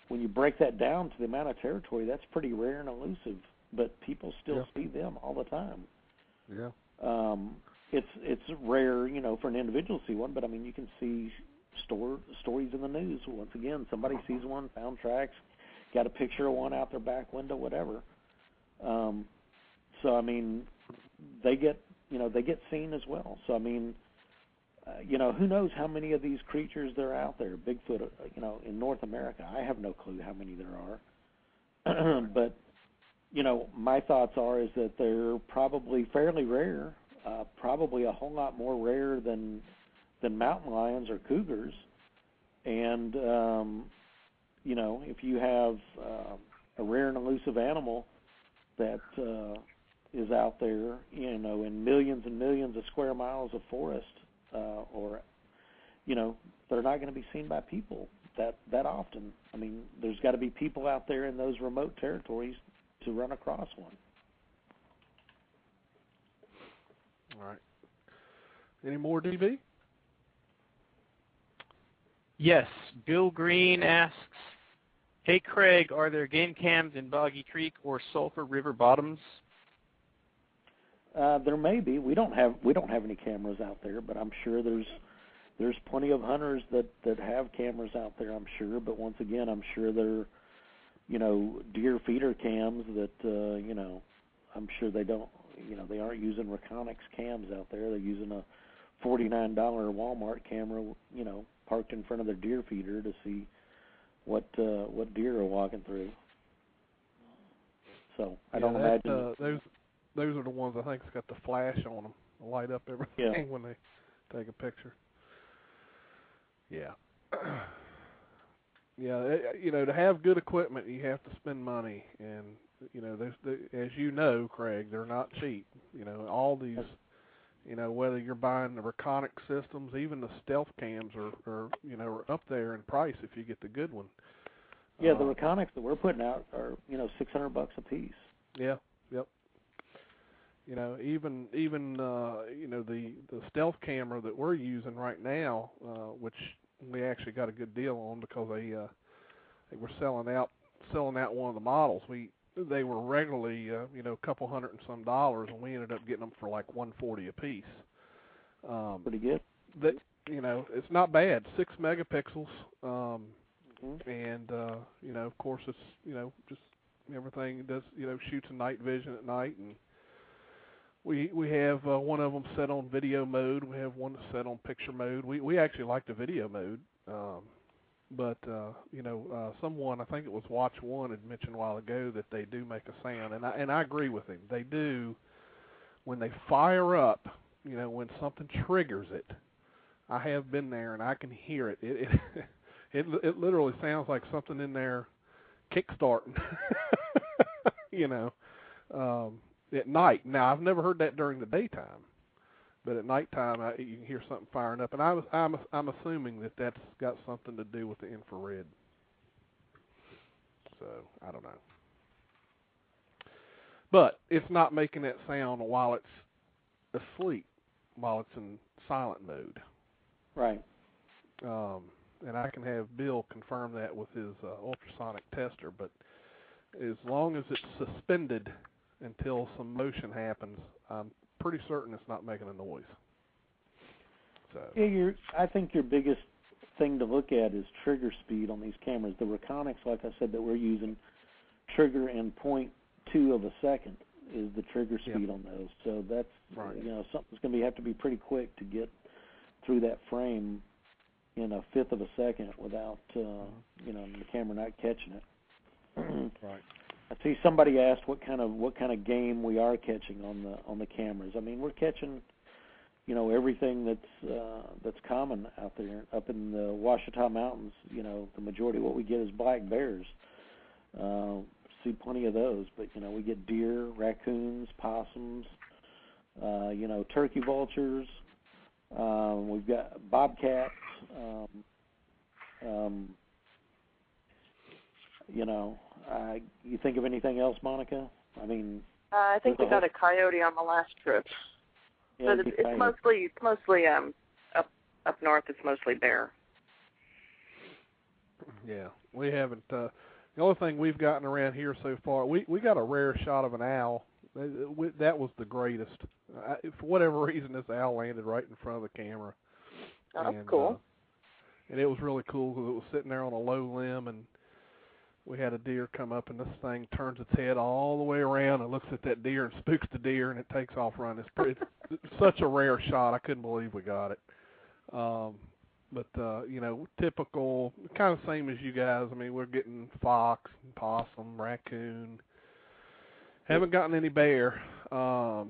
when you break that down to the amount of territory, that's pretty rare and elusive, but people still see them all the time. Yeah. It's rare, for an individual to see one, but I mean, you can see stories in the news. Once again, somebody sees one, found tracks, got a picture of one out their back window, whatever. So I mean, they get seen as well. So I mean, who knows how many of these creatures there are out there? Bigfoot, in North America, I have no clue how many there are. But my thoughts is that they're probably fairly rare. Probably a whole lot more rare than mountain lions or cougars. And, if you have a rare and elusive animal that is out there, in millions and millions of square miles of forest, they're not going to be seen by people that often. I mean, there's got to be people out there in those remote territories to run across one. All right. Any more, DB? Yes. Bill Green asks, hey, Craig, are there game cams in Boggy Creek or Sulphur River bottoms? There may be. We don't have any cameras out there, but I'm sure there's plenty of hunters that have cameras out there, I'm sure. But once again, I'm sure they're, deer feeder cams that, I'm sure they don't, they aren't using Reconyx cams out there. They're using a $49 Walmart camera, parked in front of their deer feeder to see what deer are walking through. So I don't imagine those are the ones I think's got the flash on them, light up everything when they take a picture. Yeah. Yeah, to have good equipment, you have to spend money, and as you know, Craig, they're not cheap. All these, whether you're buying the Reconic systems, even the stealth cams are up there in price if you get the good one. Yeah, the Reconics that we're putting out are $600 a piece. Yeah. Yep. Even the stealth camera that we're using right now, which we actually got a good deal on because they were selling out one of the models. They were regularly a couple $100 and some, and we ended up getting them for like $140 a piece. Pretty good. It's not bad. 6 megapixels, and of course it's just everything does shoots in night vision at night, and we have one of them set on video mode. We have one set on picture mode. We actually like the video mode, but someone, I think it was Watch One, had mentioned a while ago that they do make a sound, and I agree with him. They do when they fire up. When something triggers it. I have been there and I can hear it. It literally sounds like something in there kickstarting. At night. Now, I've never heard that during the daytime, but at nighttime you can hear something firing up, and I'm assuming that that's got something to do with the infrared. So I don't know, but it's not making that sound while it's asleep, while it's in silent mode. Right. And I can have Bill confirm that with his ultrasonic tester, but as long as it's suspended until some motion happens, I'm pretty certain it's not making a noise. So yeah, I think your biggest thing to look at is trigger speed on these cameras. The Reconics, like I said, that we're using, trigger in 0.2 of a second is the trigger speed on those. So that's right. Something's going to have to be pretty quick to get through that frame in a fifth of a second without the camera not catching it. Right. I see somebody asked what kind of game we are catching on the cameras. I mean, we're catching, everything that's common out there. Up in the Ouachita Mountains, the majority of what we get is black bears. See plenty of those, but we get deer, raccoons, possums, turkey vultures. We've got bobcats. You think of anything else, Monica? I mean, I think we got a coyote on the last trip. Yeah, but it's mostly up north. It's mostly bear. Yeah, we haven't. The only thing we've gotten around here so far, we got a rare shot of an owl. That was the greatest. For whatever reason, this owl landed right in front of the camera. Oh, that's cool. And it was really cool because it was sitting there on a low limb, and we had a deer come up, and this thing turns its head all the way around and looks at that deer and spooks the deer, and it takes off running. It's such a rare shot. I couldn't believe we got it. But typical, kind of same as you guys. I mean, we're getting fox, possum, raccoon. Haven't gotten any bear. The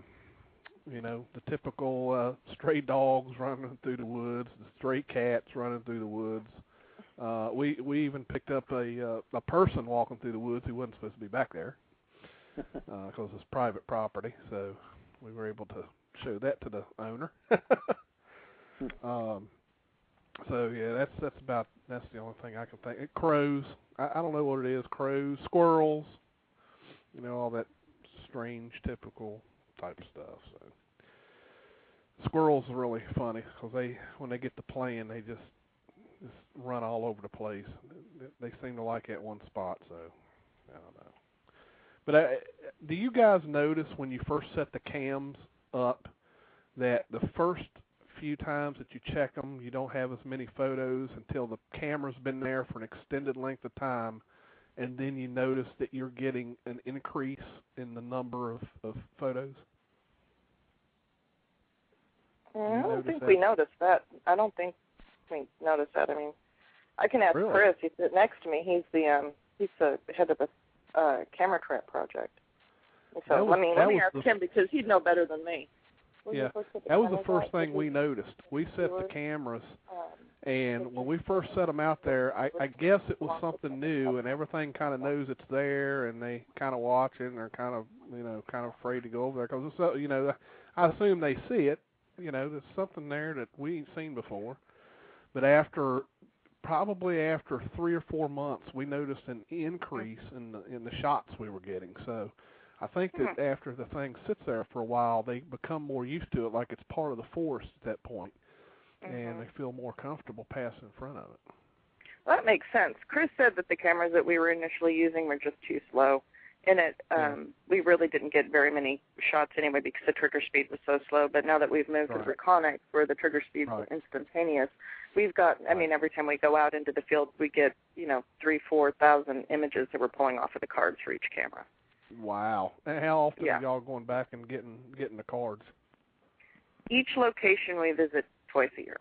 typical stray dogs running through the woods, the stray cats running through the woods. We even picked up a person walking through the woods who wasn't supposed to be back there because it's private property. So we were able to show that to the owner. So yeah, that's the only thing I can think. Crows, I don't know what it is. Crows, squirrels, all that strange, typical type of stuff. So squirrels are really funny because when they get to playing, they just run all over the place. They seem to like that one spot. So I don't know. But do you guys notice when you first set the cams up that the first few times that you check them, you don't have as many photos until the camera's been there for an extended length of time, and then you notice that you're getting an increase in the number of photos? I don't think we noticed that. I don't think we noticed that. I mean, I can ask Chris. He's sitting next to me. He's the head of the camera trap project. So let me ask him because he'd know better than me. That was the first thing we noticed. We set the cameras, and when we first set them out there, I guess it was something new, and everything kind of knows it's there, and they kind of watch it, and they're kind of afraid to go over there because I assume they see it. There's something there that we ain't seen before. But probably after 3 or 4 months, we noticed an increase in the shots we were getting. So I think that after the thing sits there for a while, they become more used to it, like it's part of the forest at that point, and they feel more comfortable passing in front of it. Well, that makes sense. Chris said that the cameras that we were initially using were just too slow. And we really didn't get very many shots anyway because the trigger speed was so slow. But now that we've moved to Reconics, where the trigger speed is instantaneous, we've got, I mean, every time we go out into the field, we get, 3,000-4,000 images that we're pulling off of the cards for each camera. Wow. And how often are y'all going back and getting the cards? Each location we visit twice a year.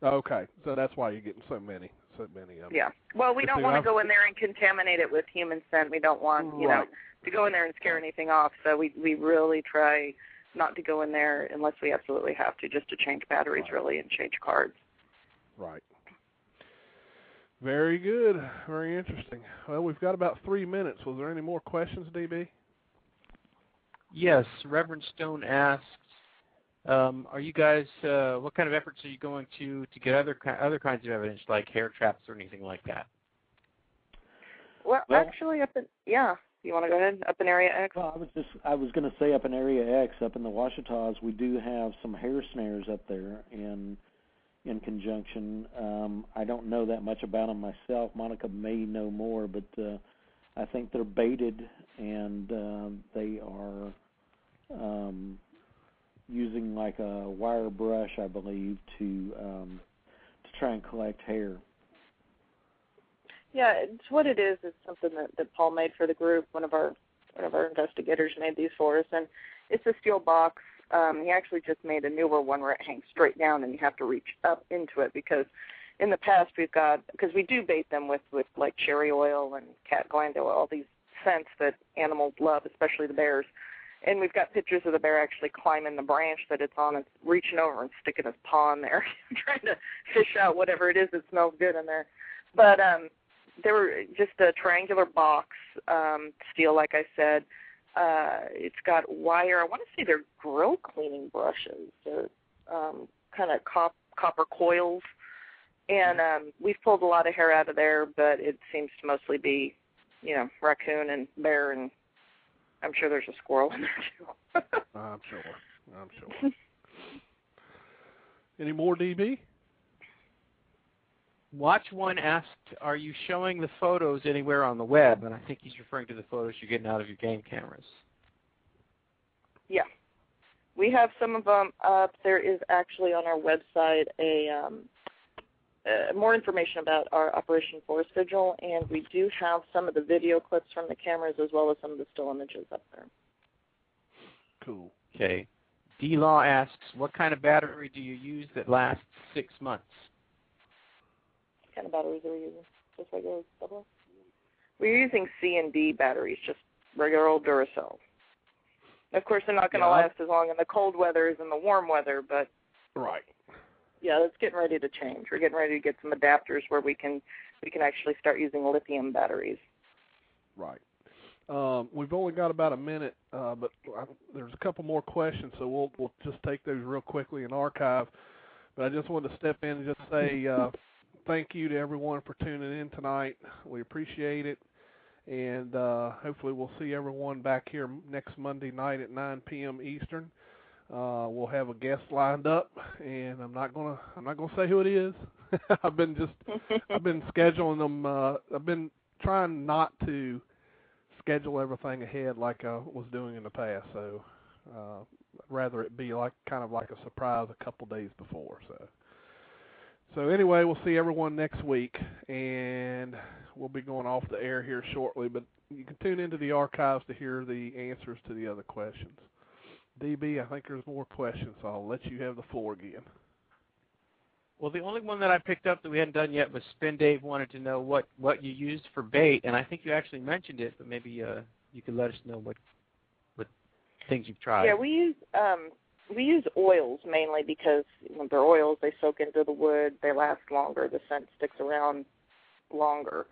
Okay. So that's why you're getting so many of them. Yeah. Well, we don't want to go in there and contaminate it with human scent. We don't want, to go in there and scare anything off. So we really try not to go in there unless we absolutely have to, just to change batteries, really, and change cards. Right. Very good. Very interesting. Well, we've got about 3 minutes. Was there any more questions, DB? Yes. Reverend Stone asks, are you guys, what kind of efforts are you going to get other kinds of evidence, like hair traps or anything like that? Well actually, you want to go ahead? Up in Area X? Well, I was going to say up in Area X, up in the Ouachitas, we do have some hair snares up there in conjunction. I don't know that much about them myself. Monica may know more, but I think they're baited, and they are using like a wire brush, I believe, to try and collect hair. Yeah, it's what it is. It's something that Paul made for the group. One of our investigators made these for us, and it's a steel box. He actually just made a newer one where it hangs straight down, and you have to reach up into it because in the past because we do bait them with like cherry oil and cat gland oil, all these scents that animals love, especially the bears. And we've got pictures of the bear actually climbing the branch that it's on and reaching over and sticking his paw in there, trying to fish out whatever it is that smells good in there. But they were just a triangular box, steel, like I said. It's got wire. I want to say they're grill cleaning brushes. They're kind of copper coils. And we've pulled a lot of hair out of there, but it seems to mostly be, raccoon and bear, and I'm sure there's a squirrel in there, too. I'm sure. Any more, DB? Watch One asked, are you showing the photos anywhere on the web? And I think he's referring to the photos you're getting out of your game cameras. Yeah. We have some of them up. There is actually on our website more information about our Operation Forest Vigil, and we do have some of the video clips from the cameras as well as some of the still images up there. Cool. Okay. D-Law asks, what kind of battery do you use that lasts 6 months? What kind of batteries are we using? Just regular double? We're using C and D batteries, just regular old Duracell. Of course, they're not going to last as long in the cold weather as in the warm weather, but right. Yeah, that's getting ready to change. We're getting ready to get some adapters where we can actually start using lithium batteries. Right. We've only got about a minute, but there's a couple more questions, so we'll just take those real quickly in archive. But I just wanted to step in and just say thank you to everyone for tuning in tonight. We appreciate it, and hopefully we'll see everyone back here next Monday night at 9 p.m. Eastern. We'll have a guest lined up, and I'm not gonna say who it is. I've been scheduling them. I've been trying not to schedule everything ahead like I was doing in the past. So rather it be kind of like a surprise a couple days before. So anyway, we'll see everyone next week, and we'll be going off the air here shortly. But you can tune into the archives to hear the answers to the other questions. DB, I think there's more questions, so I'll let you have the floor again. Well, the only one that I picked up that we hadn't done yet was Spin Dave wanted to know what you used for bait, and I think you actually mentioned it, but maybe you could let us know what things you've tried. Yeah, we use oils mainly because when they're oils, they soak into the wood, they last longer, the scent sticks around longer.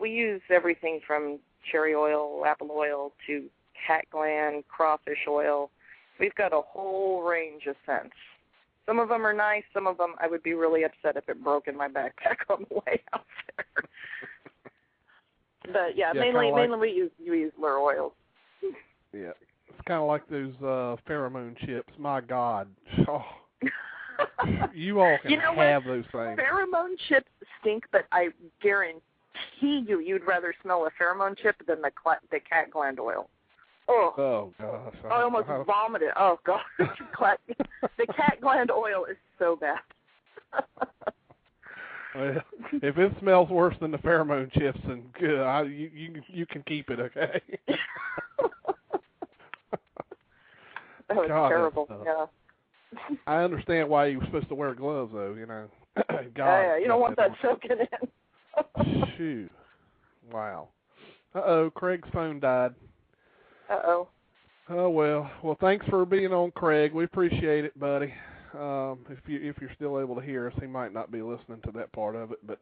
We use everything from cherry oil, apple oil, to cat gland, crawfish oil. We've got a whole range of scents. Some of them are nice. Some of them I would be really upset if it broke in my backpack on the way out there. But yeah, mainly we use lure oils. Yeah, it's kind of like those pheromone chips. My God, you all can have those things. Pheromone chips stink, but I guarantee you'd rather smell a pheromone chip than the cat gland oil. Oh gosh! I almost vomited. Oh gosh, the cat gland oil is so bad. Well, if it smells worse than the pheromone chips, then good. You can keep it, okay? That was terrible. Yeah. I understand why you were supposed to wear gloves, though. You know. God, yeah, you don't want that soaking in. Shoot! Wow. Craig's phone died. Oh well. Well, thanks for being on, Craig. We appreciate it, buddy. If you're still able to hear us, he might not be listening to that part of it, but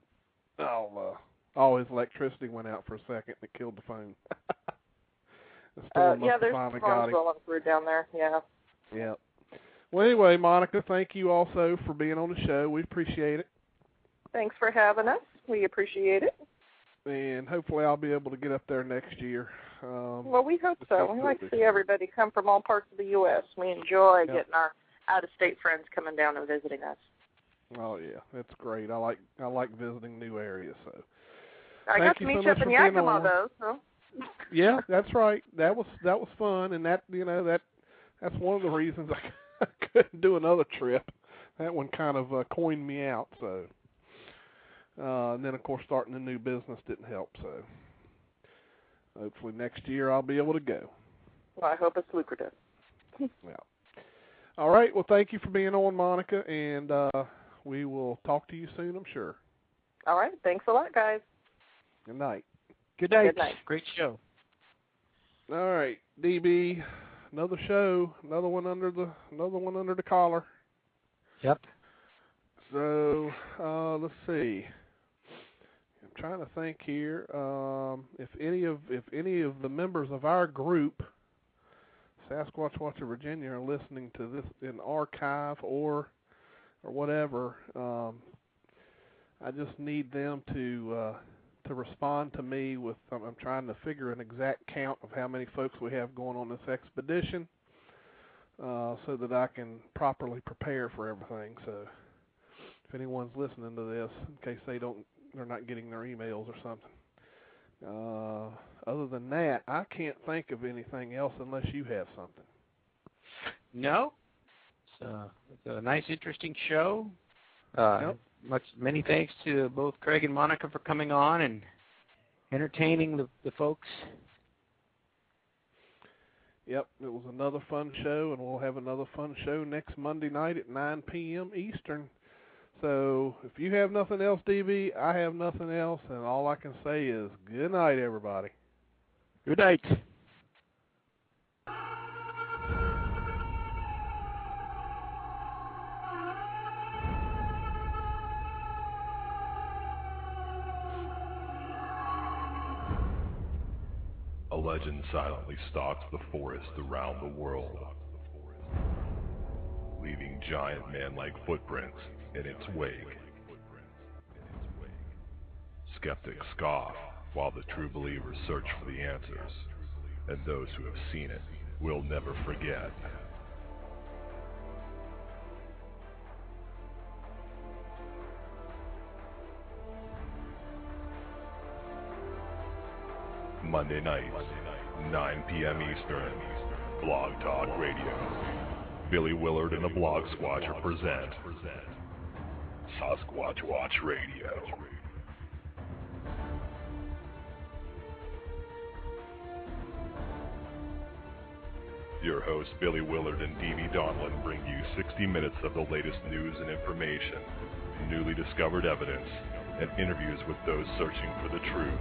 his electricity went out for a second and it killed the phone. there's storms rolling through down there. Yeah. Yeah. Well, anyway, Monica, thank you also for being on the show. We appreciate it. Thanks for having us. We appreciate it. And hopefully I'll be able to get up there next year. Well, we hope so. We like to see everybody come from all parts of the U.S. We enjoy getting our out-of-state friends coming down and visiting us. Oh yeah, that's great. I like visiting new areas. So I got to meet you up in Yakima, though. So. Yeah, that's right. That was fun, and that's one of the reasons I couldn't do another trip. That one kind of coined me out. So, and then of course starting a new business didn't help. So, hopefully next year I'll be able to go. Well, I hope it's lucrative. Yeah. All right. Well, thank you for being on, Monica, and we will talk to you soon, I'm sure. All right. Thanks a lot, guys. Good night. Good night. Good night. Great show. All right, DB. Another show. Another one under the collar. Yep. So let's see. I'm trying to think here. If any of the members of our group, Sasquatch Watch of Virginia, are listening to this in archive or whatever, I just need them to respond to me with. I'm trying to figure an exact count of how many folks we have going on this expedition, so that I can properly prepare for everything. So, if anyone's listening to this, in case they're not getting their emails or something. Other than that, I can't think of anything else unless you have something. No. It's a nice, interesting show. Yep. Many thanks to both Craig and Monica for coming on and entertaining the folks. Yep, it was another fun show, and we'll have another fun show next Monday night at 9 p.m. Eastern. So if you have nothing else, DB, I have nothing else, and all I can say is good night, everybody. Good night. A legend silently stalks the forest around the world, leaving giant man-like footprints in its wake. Skeptics scoff, while the true believers search for the answers, and those who have seen it will never forget. Monday nights, 9 p.m. Eastern, Blog Talk Radio. Billy Willard and the Blog Squatcher present Sasquatch Watch Radio. Your hosts, Billy Willard and Dee Donlin, bring you 60 minutes of the latest news and information, newly discovered evidence, and interviews with those searching for the truth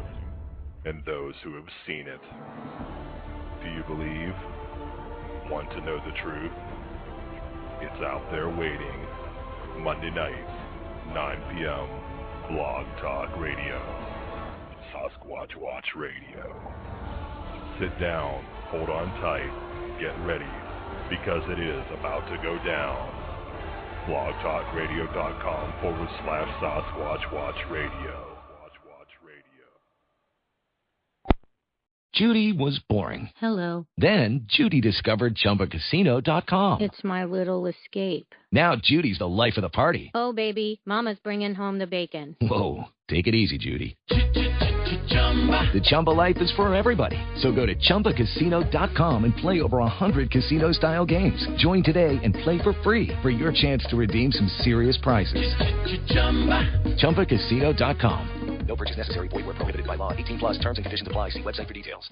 and those who have seen it. Do you believe? Want to know the truth? It's out there waiting. Monday nights, 9 p.m., Blog Talk Radio. Sasquatch Watch Radio. Sit down, hold on tight, get ready, because it is about to go down. blogtalkradio.com/Sasquatch Watch Radio. Judy was boring. Hello. Then Judy discovered ChumbaCasino.com. It's my little escape. Now Judy's the life of the party. Oh, baby, mama's bringing home the bacon. Whoa, take it easy, Judy. The Chumba life is for everybody. So go to ChumbaCasino.com and play over 100 casino-style games. Join today and play for free for your chance to redeem some serious prizes. ChumbaCasino.com. No purchase necessary. Void where prohibited by law. 18+ terms and conditions apply. See website for details.